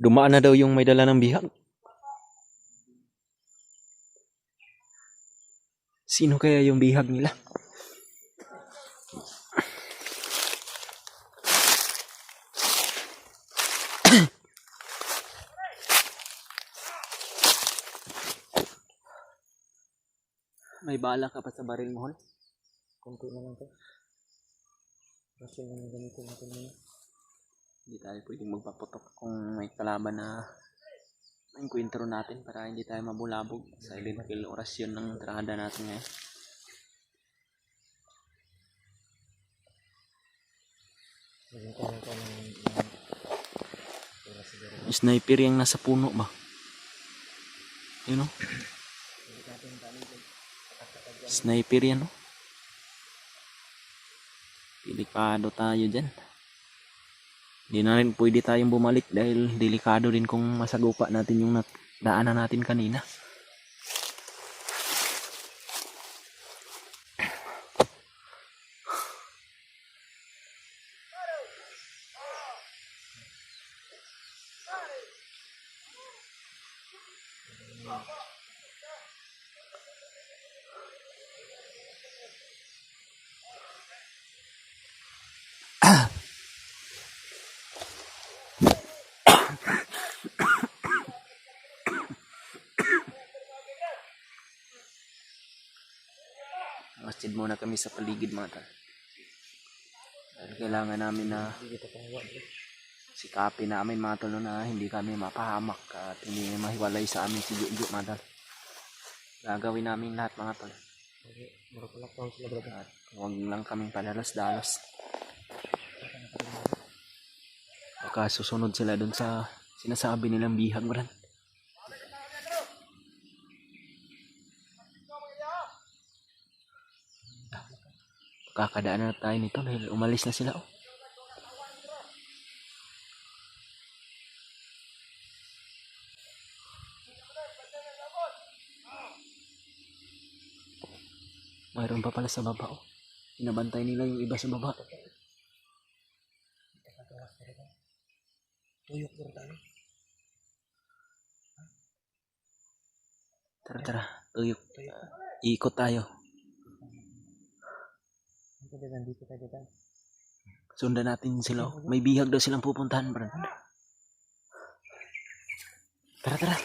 Dumaan na daw yung may dala ng bihag. Sino kaya yung bihag nila? May bala ka pa sa baril mo, Hol? Kunti na lang to. Kasi yung gamitin natin muna. Hindi tayo pwedeng magpaputok kung may kalaban na enkwentro natin para hindi tayo mabulabog. Silent kill orasyon ng trahada natin ngayon. Naging ko ng Sniper yung nasa puno ba? Yun o? Sniper yan o? Delikado tayo dyan. Hindi na rin pwede tayong bumalik dahil delikado din kung masagupa natin yung daanan natin kanina. Masjid muna kami sa paligid mga tal. Dahil kailangan namin na sikapin namin mga tol na hindi kami mapahamak at hindi mahiwalay sa amin si Jojo mga tal. Gagawin namin lahat mga tol. At huwag lang kaming padalos-dalos. Baka susunod sila dun sa sinasabi nilang bihag mo rin. Kakadaan na tayo nito dahil umalis na sila. Oh. Mayroon pa pala sa baba. Oh. Pinabantay nila yung iba sa baba. tuyok mo tayo. Tara, tuyok. Ikot tayo. Nandito tayo dyan. Sundan natin sila. May bihag daw silang pupuntahan, bro. Tara.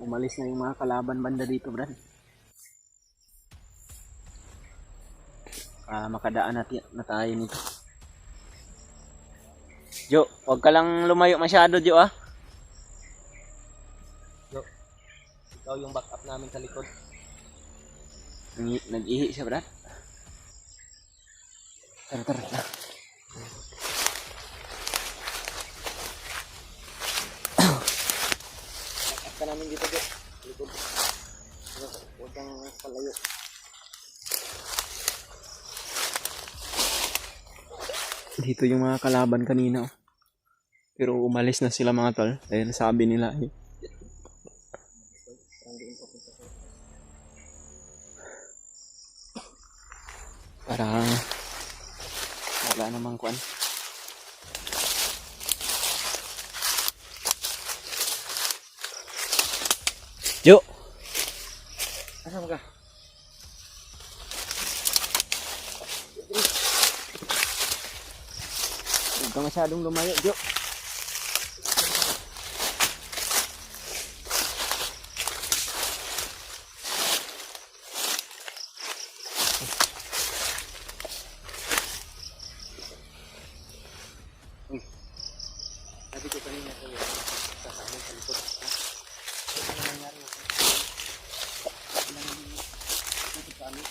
Umalis na yung mga kalaban banda dito, Brad. Makadaan na tayo nito. Jo, huwag ka lang lumayo masyado, Jo, ah. Jo, ikaw yung backup namin sa likod. Nag-ihi siya, Brad. Tara, tara, tara. Backup ka namin dito, Jo. Likod. Huwag kang palayo. Dito yung mga kalaban kanina, oh. Pero umalis na sila, mga tol. Dahil sabi nila, eh. Parang wala namang kuan. Jo! Asan ka? Huwag ka masyadong lumayo, Jo. Sabi ko kanina sa'yo, kasama sa likod. Ano na nangyari? Ano na nangyari sa amin?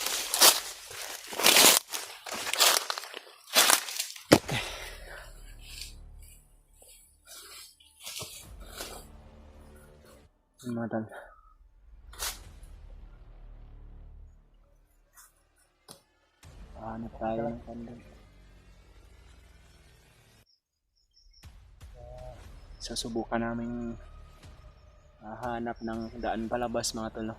Mga tol. Hanap tayo ng kandang. Susubukan namin hanap ng daan palabas, mga tol.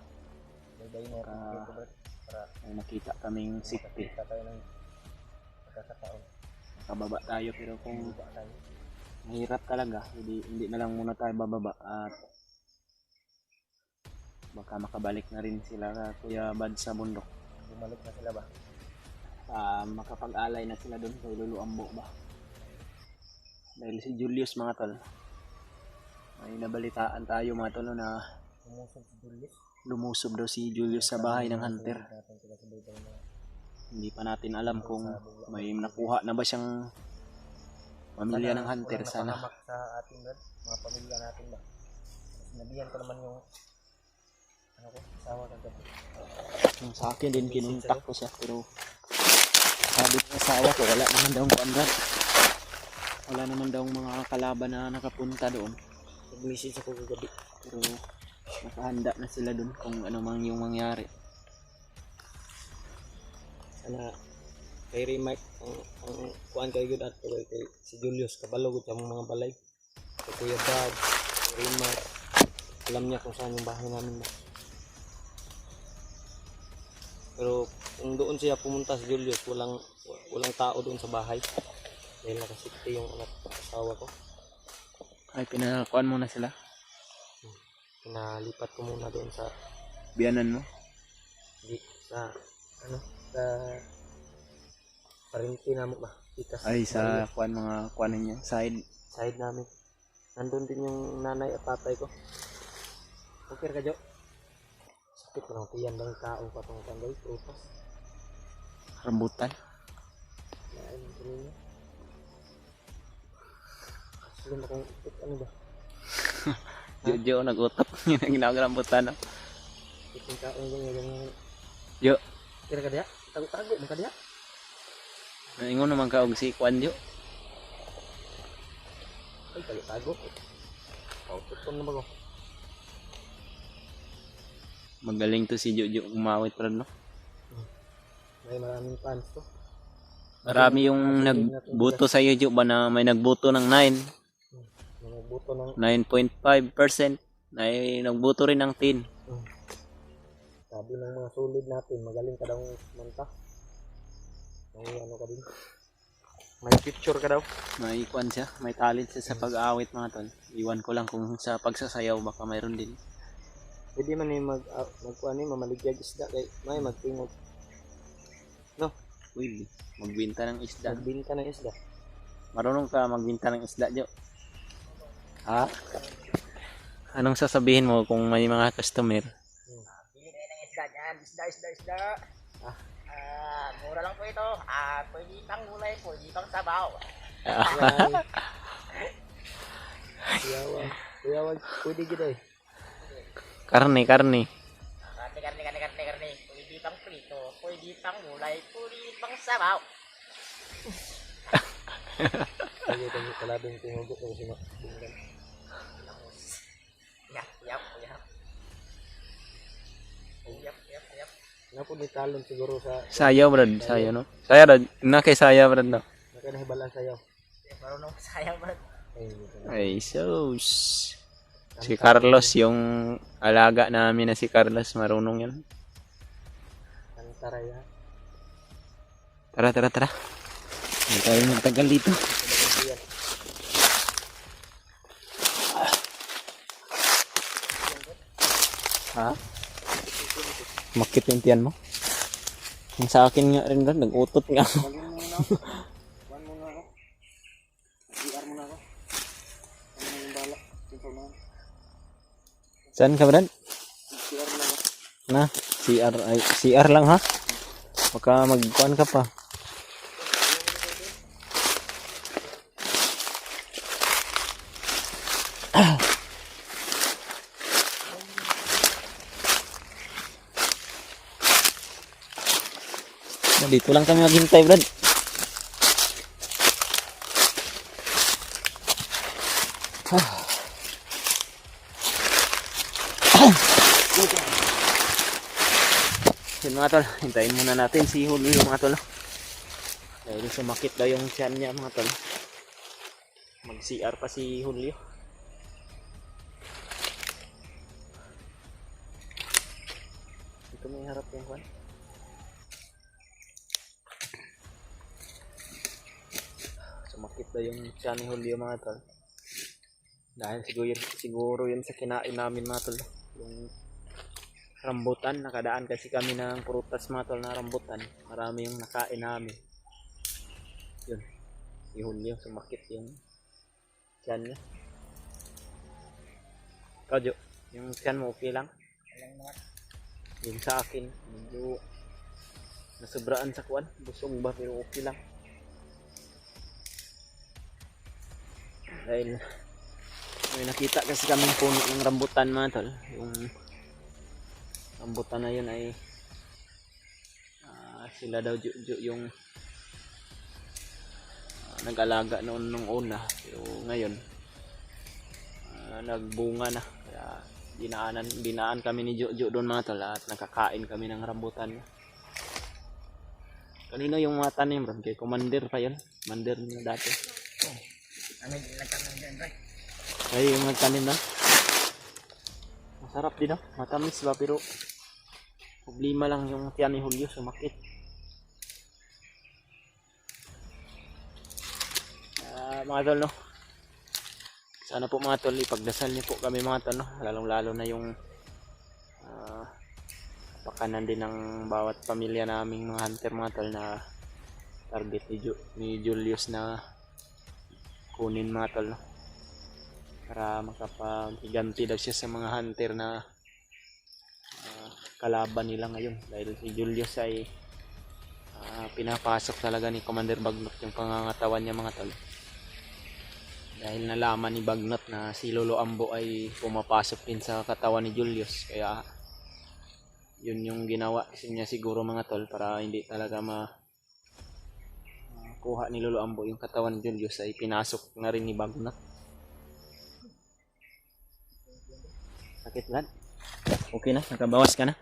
Bye-bye na dito, Brad. Para May nakita kaming sikti. makita tayo ng pagkakataon. Nakababa tayo, pero kung Baba tayo. mahirap talaga, hindi na lang muna tayo bababa at baka makabalik na rin sila ka Kuya Bad sa bundok. Bumalik na sila ba? Makapag-alay na sila doon sa Iluluambo ba. Dahil si Julius, mga tol, may nabalitaan tayo, mga tol, na Umusog si Julius. lumusob daw si Julius sa bahay ng hunter. Natin sila sa baybay na Hindi pa natin alam kung may nakuha na ba siyang pamilya ng hunter. Sana napahamak sa atin, Brad. Mga pamilya natin ba? Sinabihan ko naman yung asawa kagabi. yung sa akin din, kinuntak ko siya, pero sabi ng asawa ko, wala naman daw kuandran. Wala naman daw mga kalaban na nakapunta doon. Nag-message ako kagabi. Pero nakahanda na sila doon kung ano mang yung mangyari. Sana kay Remike ang kuan kay Gud at kay si Julius kabalo gud ang mga balay. Kay Kuya Bad, kay Remike. Alam niya kung saan yung bahay namin ba. Pero kung doon siya pumunta si Julius, walang tao doon sa bahay. Dahil nakasikti yung asawa ko. Ay, pinakuan mo na sila. Pinalipat ko muna doon sa Biyanan mo. sa sa parinti namin ba? Tikas. Ay, sa kuan, mga kuan niya. Side namin. Nandun din yung nanay at tatay ko. Okay ka, Jo? Sakit ko ng tiyan ng tao patong tanggay. Prutas. Rambutan. Lain ko ninyo. Kasulun akong ikot. Ano ba? Jojo, nag-utok. Yun ang ginawag rambutan. No? Ikong kaon yung Jo, kira ka diya? Tago-tago mo ka diya? ingon naman ka og si kuan, Jo. Ay, tago-tago. Pautot na ba ko? Magaling to si Jojo umawit pa no. May maraming fans to. Marami yung nagboto sa iyo, Jo, ba, na may nagboto ng 9. May nagbuto ng 9.5%. May nagboto rin ng 10. sabi ng mga solid natin, magaling ka daw manta. May ano ka din. May picture ka daw. May kuan siya, may talent siya sa pag-awit, mga tol. Iwan ko lang kung sa pagsasayaw baka mayroon din. Pwede man yung magkuhan yung mamaligyag isda kay may magtingog. Pwede, magbinta ng isda. Magbinta ng isda. Marunong ka magbinta ng isda, Jo? Ha? Anong sasabihin mo kung may mga customer? Bili kayo ng isda dyan. Isda. Mura lang po ito. Pwede pang gulay, pwede pang sabaw. Kuyawag, pwede gid ay. Karne. Karne. Pwede pang prito, pwede pang gulay, pwede pang sabaw. Kaya tayo kalabing tingugot ko sino. Yap. Napo ni talent siguro sa Sayaw, Brad. Sayaw, no? Sayaw, Brad. Na kay sayaw, Brad, no? nakanahibalan sayo. Marunong sayang ba? Ay, sus. Si Carlos, yung alaga namin na si Carlos, marunong yan. Ang taray ha. Tara. Hindi tayo magtagal dito. Ha? Makit yung tiyan mo? Yung sa akin nga rin, Brad. Nag-utot nga. Lagyan mo muna ako. Kuhan muna ako. CR muna ako. Ano na yung bala? Simple naman. Saan ka, Brad? CR muna ako. Na? CR lang, ha? Baka magkuhan ka pa. Dito lang kami maghintay, Brad. Yun mga tol, hintayin muna natin si Julio mga tol. Dahil sumakit daw yung tiyan niya mga tol. Mag-CR pa si Julio. Ito may harap yung kwan. Sumakit daw yung tiyan ni Julio mga tol. Dahil siguro yun sa kinain namin mga tol. Yung rambutan, nakadaan kasi kami ng prutas mga tol na rambutan. Marami yung nakain namin. Yun, si Julio sumakit yung tiyan niya. Kadyo, yung tiyan mo okay lang? Yung sa akin, medyo nasobraan sa kuwan. Busog ba pero okay lang. Dahil may nakita kasi kaming puno ng rambutan mga tol. Yung rambutan na yun ay sila daw yung nag-alaga noon nung una, pero ngayon nagbunga na, kaya dinaan kami ni Jojo doon mga tol at nakakain kami ng rambutan. Kanino yung mga tanim, bro? Kay Commander pa yun, Commander na dati. Ano yung nagtanong dyan, Ray? Ay yung nagtanim na masarap din, no? Matamis ba, pero problema lang yung tiyan ni Julio sumakit. Mga tol, no? Sana po mga tol, ipagdasal niyo po kami mga tol, no? Lalong lalo na yung pakanan din ng bawat pamilya naming mga hunter mga tol na target ni Julius na kunin mga tol, no? Para makapaghiganti daw siya sa mga hunter na kalaban nila ngayon, dahil si Julius ay pinapasok talaga ni Commander Bagnot yung pangangatawan niya mga tol. Dahil nalaman ni Bagnot na si Lolo Ambo ay pumapasok din sa katawan ni Julius, kaya yun yung ginawa niya siguro mga tol, para hindi talaga kuha ni Lolo Ambo yung katawan ni Julius, ay pinasok na rin ni Bagnot. Sakit lang. Okay na, nakabawas ka na.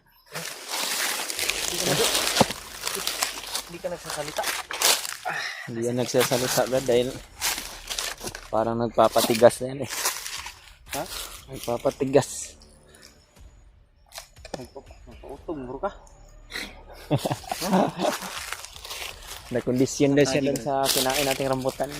Hindi ka nagsasalita. Hindi yan nagsasalita agad dahil parang nagpapatigas na yan eh. Ha? Nagpapatigas. Nagpautong bro ka. Nakondisyon daw siya dun sa kinain nating rambutan.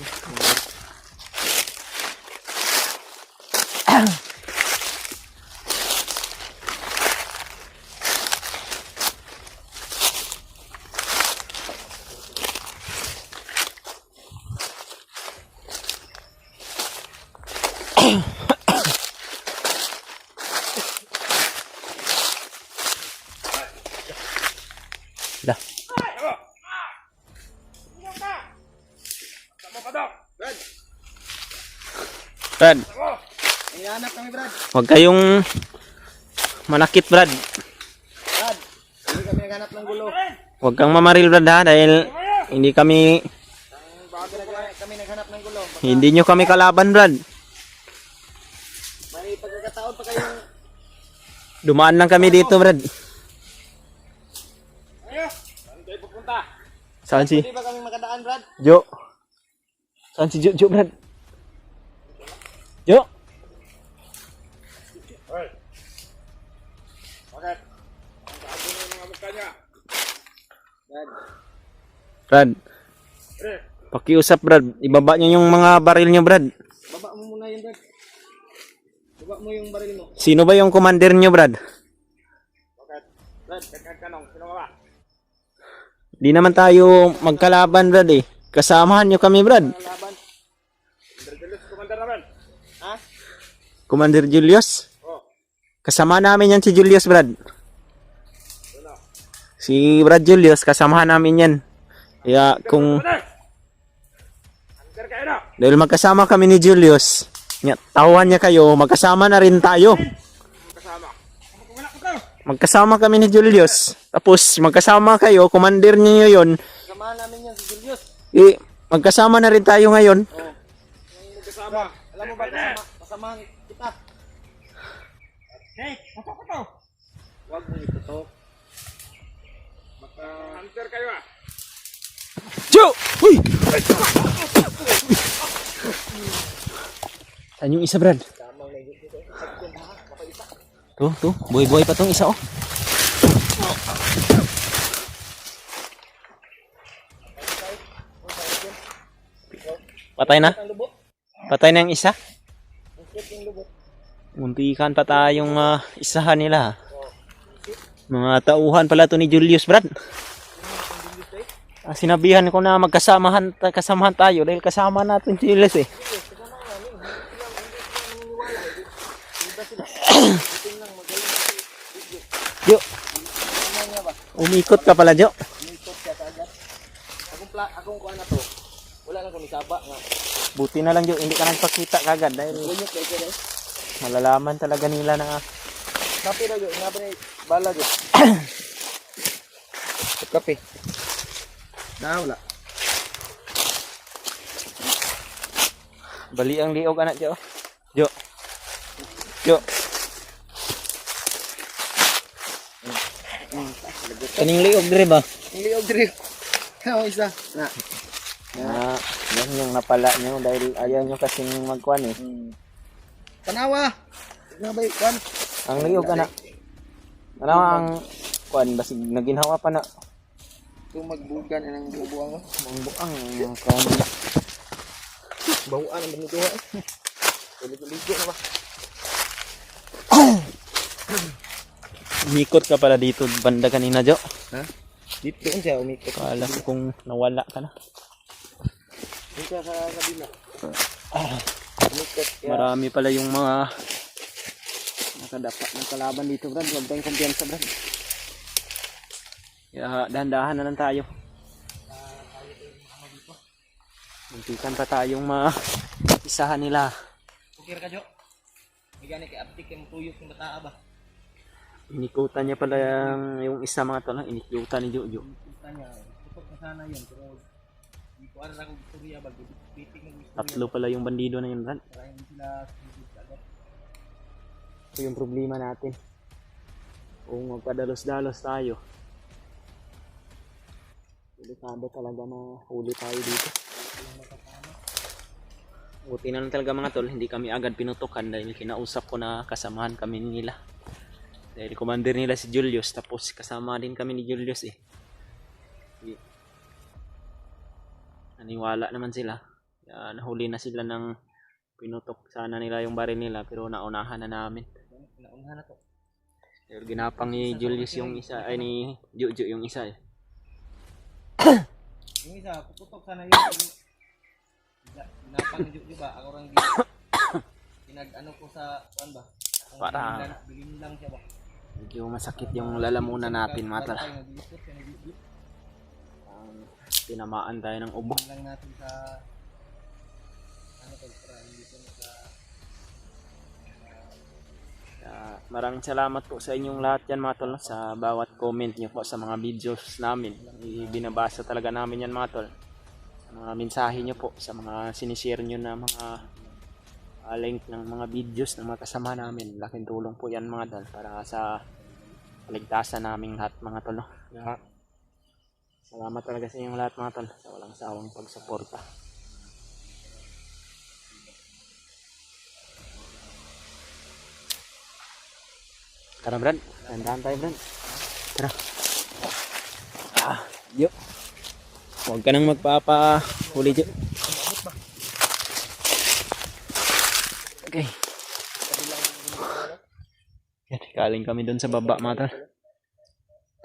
Brad, Hinahanap kami, Brad. huwag kayong manakit, Brad. Brad, hindi kami naghanap ng gulo. Huwag kang mamaril, Brad, ha, dahil hindi kami, Kami naghanap ng gulo. hindi nyo kami kalaban, Brad. May pagkakataon pa kayong Dumaan lang kami dito, Brad. Saan kayo pupunta? Saan si Hindi ba kami makadaan, Brad? Jo? Saan si Jo, Brad? Jo? Hoy. Bakit? Ang gago na yung mga mukha niya. Brad, Brad, Pre, pakiusap, Brad. Ibaba nyo yung mga baril nyo, Brad. baba mo muna yun, Brad. Baba mo yung baril mo. Sino ba yung commander nyo, Brad? bakit? Brad, kagkanong, sino ka ba? Di naman tayo magkalaban, Brad, eh. Kasamahan nyo kami, Brad. Laban. Berjelis, komandar namin. Ha? Commander Julius. Oh, Kasama namin yan si Julius, Brad. Si Brad Julius, kasamahan namin yan. Kaya kung Anker kayo na. dahil magkasama kami ni Julius, tawan niya kayo, magkasama na rin tayo. Kasama. Wala ko to. Magkasama kami ni Julius. Tapos magkasama kayo, commander niyo yun. Samahan namin yan si Julius. Eh, magkasama na rin tayo ngayon. Kasama. Alam mo ba, kasamahan kita. Hey, pasok ko to. Huwag mo itutok. Anker kayo ah. Jo! Uy! Saan yung isa, Brad? Tuh, buhay-buhay pa tong isa, oh. Patay na? Patay na yung isa? Muntikan pa tayong isahan nila. Mga tauhan pala to ni Julius, Brad. Sinabihan ko na kasamahan tayo dahil kasama natin si Julius, eh. Jo, umikot ka pala, Jo. Umikot siya kaagad. Akong kuha na to. Wala lang kung isaba nga. Buti na lang, Jo, hindi ka nagpakita kagad dahil Unyok kayo siya, guys. malalaman talaga nila na Kape daw yun. Nga ba na bala yun? Kape. Wala. bali ang liog, anak, Jo. Jo. Jo. Kaning liog dire ba? Ang liog diri. Kaya isa. Na. Yan yung napala nyo dahil ayaw nyo kasing magkuhan, eh. Tanawa. Nga ba yun? Ang liog, anak. Ano ang kuhan, basig naginhawa pa na. Kung magbugan ang bubuang mo. Ang kuhan nila. Bawaan ang baniguha eh. Ligo na ba? Umikot ka pala dito banda kanina, Jo. Ha? Dito doon siya umikot. Kala ko kung nawala ka na. Dito siya sa kabila. Umikot. Kaya Marami pala yung mga nakadapa ng kalaban dito, Brad. Huwag tayong kumpiyansa, Brad. Kaya dahan-dahan na lang tayo. Muntikan pa tayong isahan nila. okay ka, Jo. May gani kay Abdik yung tuyok ng bataa ba? Inikutan niya pala yung isa, mga tol. Inikutan ni Jojo. Kita niya. Tutok na sana yun. Pero hindi ko alam kung istorya ba. Bitik na gusto Tatlo pala yung bandido na yun, Brad. para hindi sila sumigit agad. Ito yung problema natin. Kung magpadalos-dalos tayo, delikado talaga na huli tayo dito. Buti na lang talaga, mga tol, hindi kami agad pinutukan dahil kinausap ko na kasamahan kami nila. Dahil commander nila si Julius, tapos kasama din kami ni Julius, eh. Naniwala naman sila. Kaya nahuli na sila ng pinutok sana nila yung baril nila, pero naunahan na namin. Naunahan na to. Dahil ginapang ni Julius yung isa, ay ni Jojo yung isa, eh. Yung isa, puputok sana yun. Ginapang ni Jojo ba? Ako orang pinag-ano ko sa, kuan ba? Para Bilin lang siya ba? medyo masakit yung lalamunan natin, mga tol. Nag-iisip siya, nag-iisip. Tinamaan tayo ng ubo. lang natin sa Maraming salamat po sa inyong lahat yan mga tol, no? Sa bawat comment nyo po sa mga videos namin. Binabasa talaga namin yan mga tol. Sa mga mensahe nyo po, sa mga sinishare nyo na mga link ng mga videos ng mga kasama namin. Laking tulong po yan mga tol para sa kaligtasan naming lahat mga tol. No? Salamat talaga sa inyong lahat mga tol sa walang sawang pagsuporta. Tara Brad, nandahan tayo Brad. Tara. Yuk. Huwag ka nang magpapahuli dyan. Okay. Yan, galing kami doon sa baba mga tol.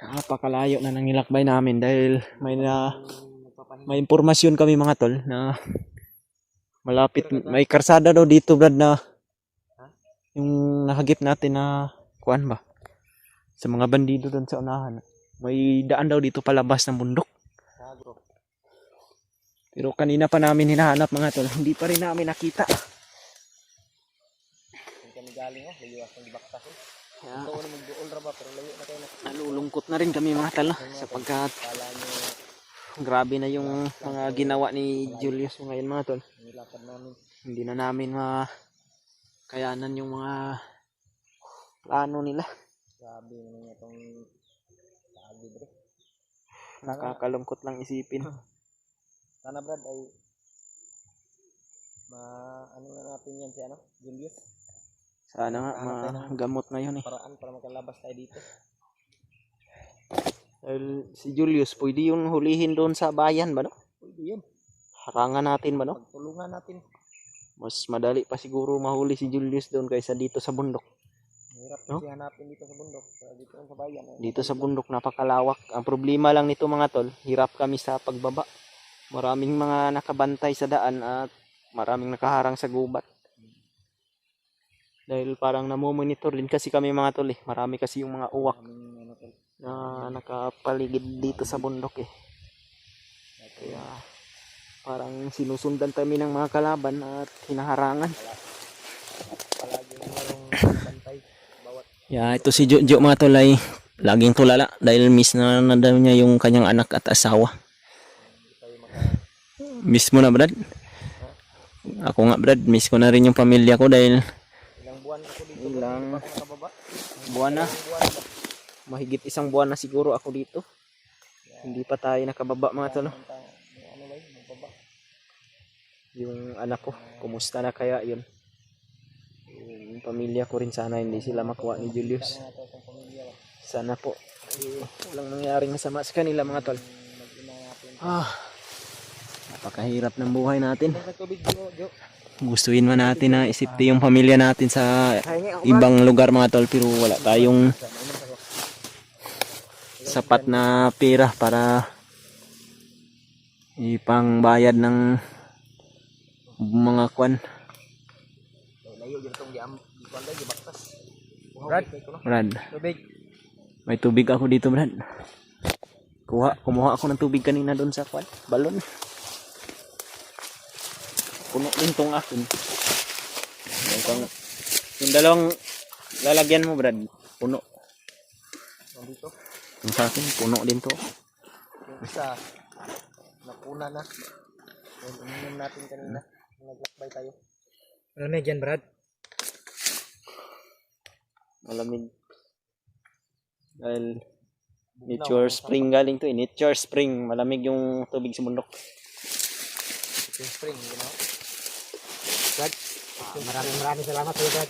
Napakalayo na nang nilakbay namin dahil may impormasyon kami mga tol na malapit, may karsada daw dito Brad na yung nakagip natin na kuan ba sa mga bandido doon sa unahan. May daan daw dito palabas ng bundok. Pero kanina pa namin hinahanap mga tol, hindi pa rin namin nakita. Kami galing layo akong baktas. Kaya, Ito na magduol ra ba pero layo na kayo na. nalulungkot na rin kami mga tol no? Sapagkat Kala nyo grabe na yung mga ginawa ni Julius ngayon mga tol. nilapad namin. Hindi na namin makayanan yung mga plano nila. Grabe naman itong sabi bro. Nakakalungkot lang isipin. Sana Brad ay ano na natin yan si Julius. Sana nga magamot ngayon eh. Paraan para makalabas tayo dito. Dahil si Julius, pwede yung hulihin doon sa bayan ba no? Pwede yun. Harangan natin ba no? Pagtulungan natin. Mas madali pa siguro mahuli si Julius doon kaysa dito sa bundok. Hirap No? kasi hanapin dito sa bundok. Dito sa bayan. Dito sa bundok napakalawak. Ang problema lang nito mga tol, hirap kami sa pagbaba. Maraming mga nakabantay sa daan at maraming nakaharang sa gubat. Dahil parang namomonitor din kasi kami mga tol eh. Marami kasi yung mga uwak na nakapaligid dito sa bundok eh. Kaya parang sinusundan kami ng mga kalaban at hinaharangan. Palagi mayroong bantay. Bawat Yeah, ito si Jojo mga tol ay laging tulala dahil miss na daw niya yung kanyang anak at asawa. Miss mo na Brad? Ako nga Brad, miss ko na rin yung pamilya ko dahil ilang buwan ako dito. ilang Nakababa. buwan na. Mahigit isang buwan na siguro ako dito. Hindi pa tayo nakababa mga tol. Ano ba yun? Mababa. Yung anak ko, kumusta na kaya yun? Yung pamilya ko rin sana hindi sila makuha ni Julius. Ano ito itong pamilya? Sana po. Walang mangyaring masama sa kanila mga tol. Napakahirap ng buhay natin. Sa tubig Jo. Gustuin man natin na isipti yung pamilya natin sa ibang lugar mga tol pero wala tayong sapat na pera para ipangbayad ng mga kwan. Layo dito tong diam di kuan di baktas. Brad, Tubig. may tubig ako dito Brad. Kumuha ako ng tubig kanina doon sa kwan, balon. Puno din tong akin. Yung dalawang lalagyan mo Brad, puno. Dito. Yung sa akin, puno din to. Yung isa napuna na. Yung uminom natin kanina. Naglakbay tayo. Malamig yan Brad. Malamig. Dahil nature spring galing to eh. Nature spring. Malamig yung tubig sa bundok. Yung spring, you know? Brad, maraming salamat sa'yo Brad.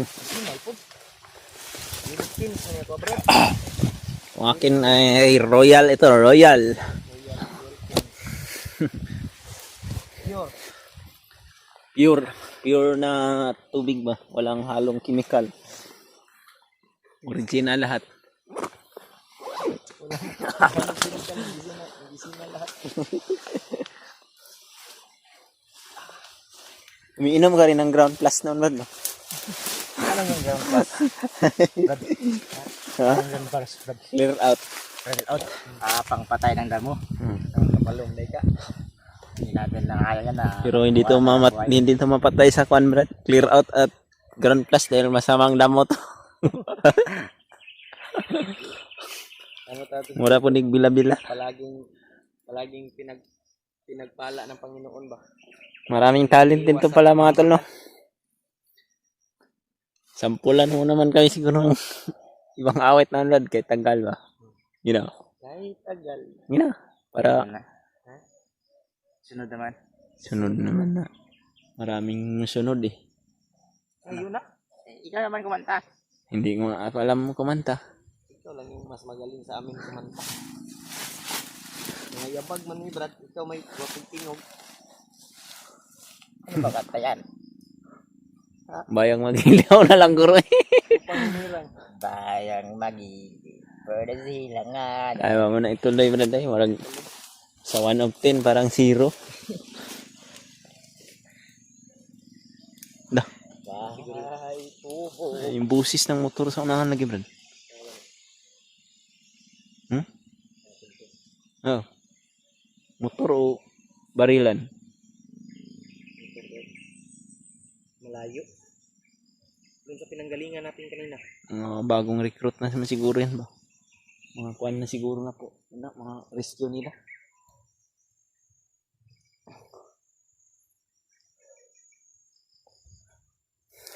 Sinal po. Lilit sa niya ko Brad. Ang akin ay royal ito. Royal. Pure. Pure na tubig ba? Walang halong chemical. Original lahat. Umiinom ka rin ng ground plus noon Brad no? Anong yung ground pass? Brad. Anong ground pass Brad? Clear out. Clear out. Pangpatay ng damo. Hmm. Ang kapalong day ka. Hindi natin na kaya yan na. Pero hindi to mapatay sa kwan, Brad. Clear out at Grand Plus dahil masamang damo to. Ano tayo? Mura po bila-bila. Palaging pinagpala ng Panginoon ba? Maraming talent din to pala mga tol, no? Sampulan mo naman kami siguro ng ibang awit na Brad kay tagal ba? You know? Kahit tagal. You know? Para Sunod naman. sunod naman na. Maraming sunod eh. Ayun na. Ikaw naman kumanta. Hindi ko nga alam kumanta. Ikaw lang yung mas magaling sa amin kumanta. Mga yabag man ni Brad. Ikaw may wapong tingog. Ano ba kanta yan? Bayang magilaw na lang guro eh. Pangunirang. Bayang magiging pwede silangan. Ayaw mo na ituloy mo na tayo. Marang sa 1 of 10 parang 0. Dah. Bahay, tubo. Yung busis ng motor sa unahan lagi, Brad. Oh. Motor o barilan? Malayo. Doon sa pinanggalingan natin kanina. Mga bagong recruit na siguro yan ba? Mga kuan na siguro na po. Mga rescue nila.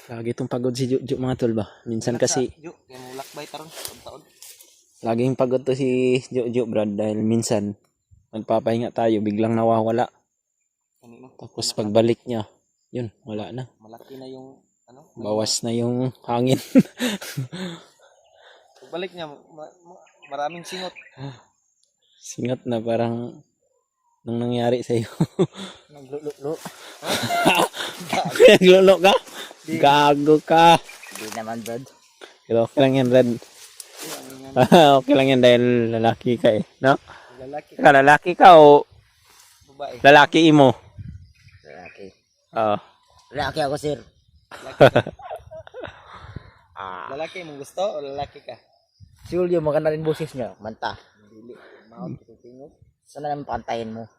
Lagi itong pagod si Juju mga tol ba? Minsan kasi Jo, kaya mo lakbay taron. Taon. laging pagod to si Juju Brad dahil minsan magpapahinga tayo biglang nawawala. Kanino? Tapos pagbalik niya, yun, wala na. Malaki na yung ano? Bawas na yung hangin. Pagbalik niya, maraming singot. Singot na parang nung nangyari sa iyo. Naglululo. Naglolo ka? Gago ka. Hindi naman, Brad. Pero okay lang yan, Brad. Okay lang yan dahil lalaki ka eh. No? Lalaki, Lalaki ka o babae. lalaki imo? Lalaki. Oo. Lalaki ako, sir. Lalaki mong gusto o lalaki ka? Si Julio, maganda rin boses niya. Manta. Dili. Maot ko tingog. Sana naman pakantayin mo.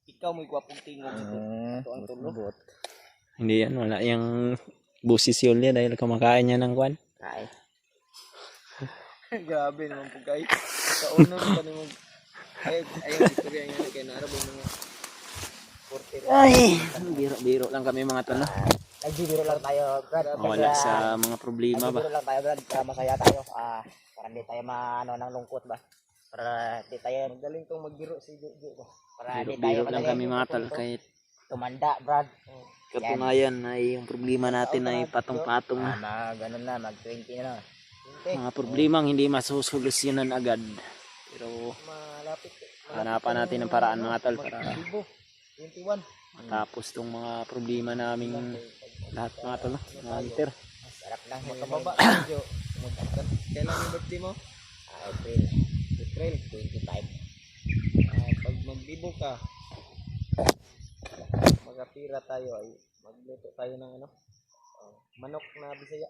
Ikaw may gwapong tingog. Ito ang tulo. But, Hindi yan, wala yung busis yun niya dahil kumakain niya ng kwan. kaya. Grabe naman po guys. Sa uno pa ni mo. Ayun, istorya nga kay narabo mga 40. Ay, biro-biro lang kami mga tano. Nagbibiro lang tayo, Brad. Wala sa mga problema ba? Nagbibiro lang tayo, Brad. Para masaya tayo. Para hindi tayo ng lungkot ba? Para hindi tayo Magaling tong magbiro si Jojo ba. para hindi tayo Biro-biro lang madali kami mga tol kahit tumanda, Brad. katunayan ay yung problema natin ay patong-patong na. Ganun na, mag-20 na. Mga problemang hindi masusolusyonan agad. Pero Malapit. hanapan natin ng paraan mga tol para 21. matapos tong mga problema naming lahat mga tol. Mga hunter. Sarap lang. Makababa Jojo. Kailan yung birthday mo? April April 25. Pag magbibo ka, magkapira tayo ay magluto tayo ng ano? Manok na Bisaya.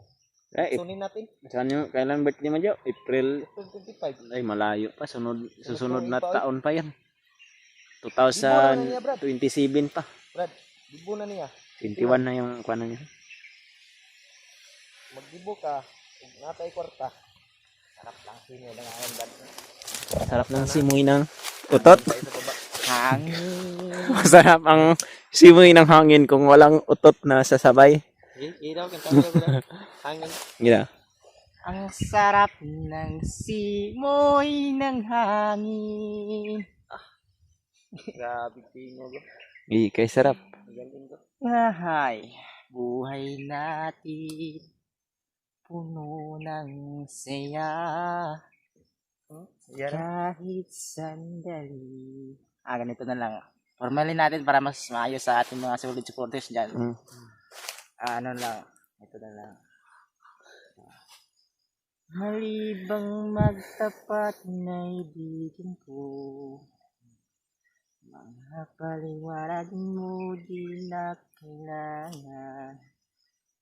Eh, Sunin natin. saan yung kailan birthday mo Jo? April. April 25. Ay malayo pa. Susunod na Ito, taon pa yan. 2027 pa. Brad, bibo na niya. 21 na yung kuwanan niya. Magbibo ka, kung natay kwarta, Sarap lang. Sino lang ang Brad. Sarap ng simoy ng utot. tayo sa baba. Hangin. Masarap ang simoy ng hangin kung walang utot na sasabay. Ilaw, kanta ka ba? Hangin. Gina. Ang sarap ng simoy ng hangin. Grabe tingog. Kay sarap. Galing ko. Ahay, buhay natin puno ng saya. Kahit sandali. Ganito na lang. Formalin natin para mas maayos sa ating mga solid supporters dyan. Ano lang. Ito na lang. Halibang magtapat na ibigin ko, mga paliwanag mo di na kailangan.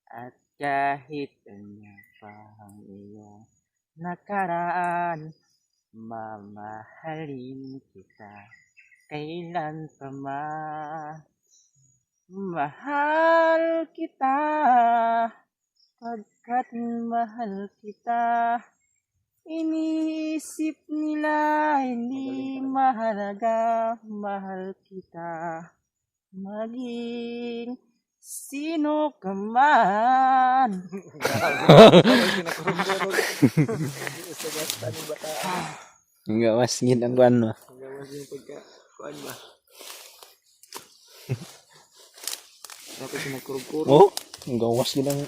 At kahit ano pa ang iyong nakaraan, mamahalin kita kailan pa man. Mahal kita, pagkat mahal kita. Iniisip nila hindi mahalaga, mahal kita. Maging sino ka man. Enggak mas gid ang kuan mo. Gawas yung pagka, kuan ba? Dapat sinagkurog-kurog. Oh, ang gawas gid ang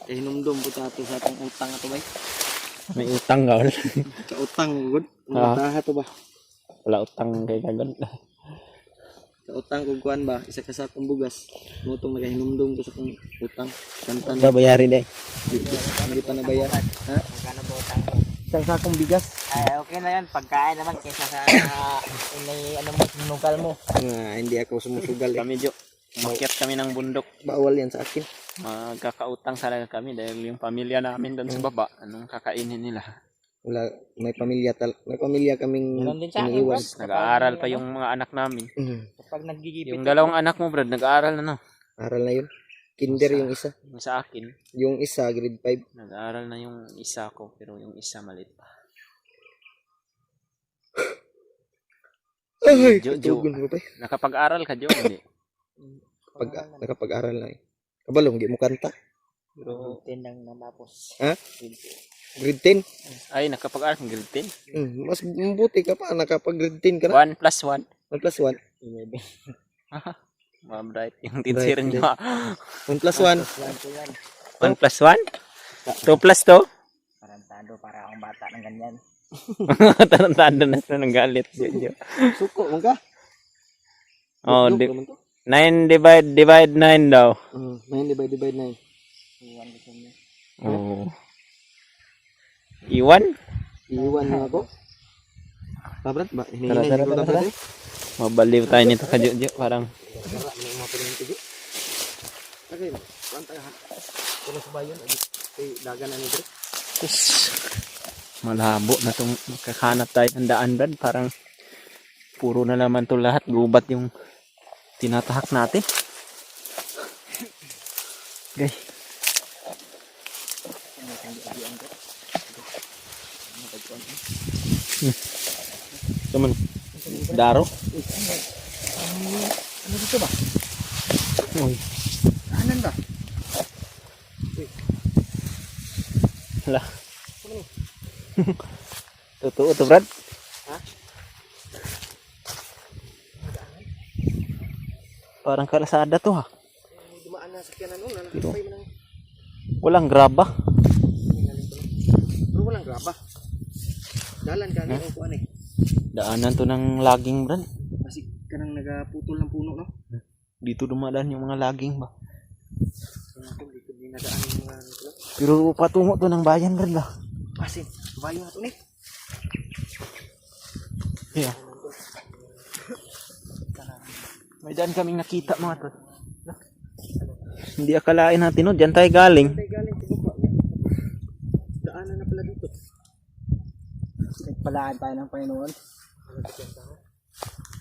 Kaya hinumdum po sa ato sa atong utang ato ba? may utang ka. Sa utang, good. Ah. Utaha to ba? Wala utang kay kagad. Sa utang kung kuan ba? Isa ka sa atong bugas. Mutong nagahinumdum ko sa atong utang. Kantan. Babayari day. Hindi pa nabayaran. Ha? Magkano ba utang mo? Isang sakong bigas. Ay, okay na yan. Pagkain naman kaysa sa may ano mo, sinugal mo. Hindi ako sumusugal. Kami jo. Umakyat kami ng bundok. Bawal yan sa akin. Magkakautang talaga kami dahil yung pamilya namin doon sa baba, anong kakainin nila? Wala, may pamilya kaming Meron din sa akin, iniiwan. Brad. Nag-aaral pa yung mga anak namin. Kapag naggigipit. Yung dalawang anak mo, Brad, nag-aaral na no? Aral na yun. Kinder yung isa. Yung sa akin, Yung isa, grade 5. nag-aaral na yung isa ko, pero yung isa malit pa. Ay, Jo, katugon ko pa eh. Nakapag-aral ka, Jo? Hindi. Nakapag-aral na eh. Kabalong, di mo kanta. Pero, 10 lang natapos. Ha? Grade 10. ay, nakapag-aral ng grade 10. Mas mabuti ka pa, nakapag-grade 10 ka na. 1 plus 1. 1 plus 1. Mga bright yung teacher Bright, nyo. 1 plus 1. 1 plus 1? 2 plus 2? Tarantado para akong bata ng ganyan. Tarantado na sila ng galit. Jo. Suko, mo ka? Oh, Joke naman to. 9 divide 9 daw. 9 divide 9. Iwan ko sa inyo. Oh. Iwan? Iiwan mo ako. Pabrat ba? Hinihinay Tara, ko tara, na tara. pala. Mabaliw tayo nito ka, Jo. Parang, Tara, may mga pinag-tigo. Okay, panta ka. Kung sa bayan, ay dagan na ni Dre. malabo na itong kakahanap tayo ng daan, Brad. Parang puro na naman to lahat. Gubat yung tinatahak natin. Okay. Teman, daro. Ano dito ba? Uy, Anan ba? hala. Totoo to, Brad. Ha? Parang kalasada to, ha. Dumaan na sa kyanan nun. Pero- Nakakapay mo ng Walang graba. pero walang graba. Dalan ka nga ang kuan eh. Daanan to ng laging, Brad. Kasi kanang nagaputol ng puno, no? Dito dumadaan yung mga laging ba. Dito din nadaan yung mga ano. Pero patungo to ng bayan, Brad, ba. Kasi, bayo nga to ni. Yeah. May daan kaming nakita, mga tol. Hindi akalain natin, no? Diyan tayo galing. Tayo galing sa baba. Daanan na pala dito. Nagpalaan tayo ng Panginoon.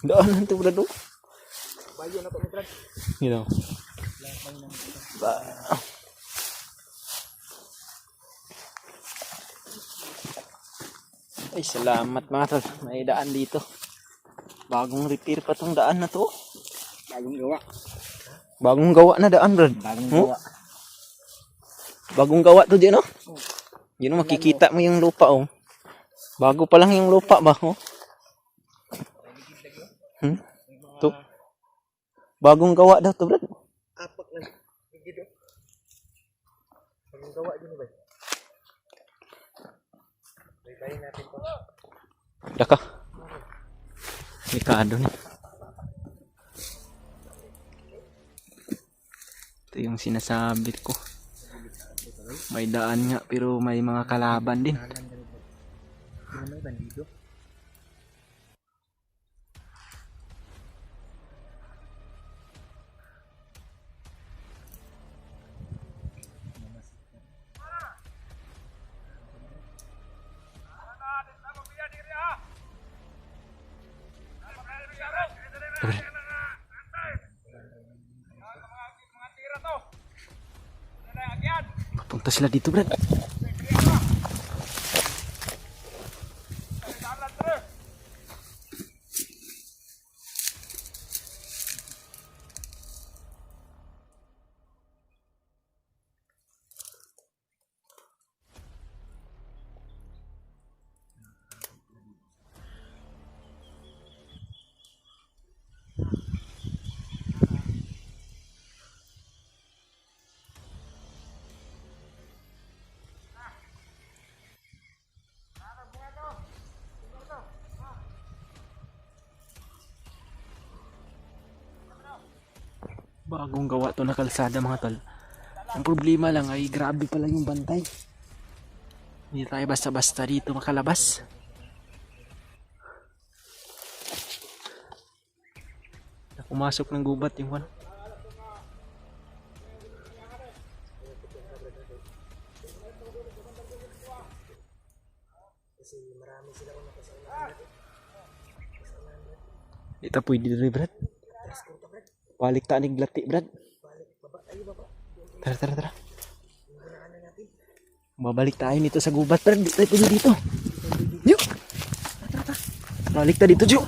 Daanan to, Brad, oh. Bayo na to ni Brad. You know. Ay, salamat, mga tol. May daan dito. Bagong repair pa tong daan na to. Bagong gawa. Bagong gawa na daan, Brad. Bagong Oh, gawa. bagong gawa to dyan, no? Yun, oh, makikita mo yung lupa, oh. Bago pa lang yung lupa ba, oh? To. Bagong gawa daw to, Brad. Apak na. Gigido. Bagong gawa din ba? Bayin natin to. Daka. Mikado ni. Ito yung sinasabi ko. May daan nga pero may mga kalaban din. May bandido. ata sila dito, Brad. Bagong gawa to na kalsada mga tol. Ang problema lang ay grabe pala yung bantay. Hindi tayo basta-basta dito makalabas. Pumasok ng gubat yung ano. Ito pwede rin, Brad. Balik ta ning glati, Brad. Tara. Babalik tayo nito sa gubat, Brad. Dito. Yuk. Balik ta dito, Jo.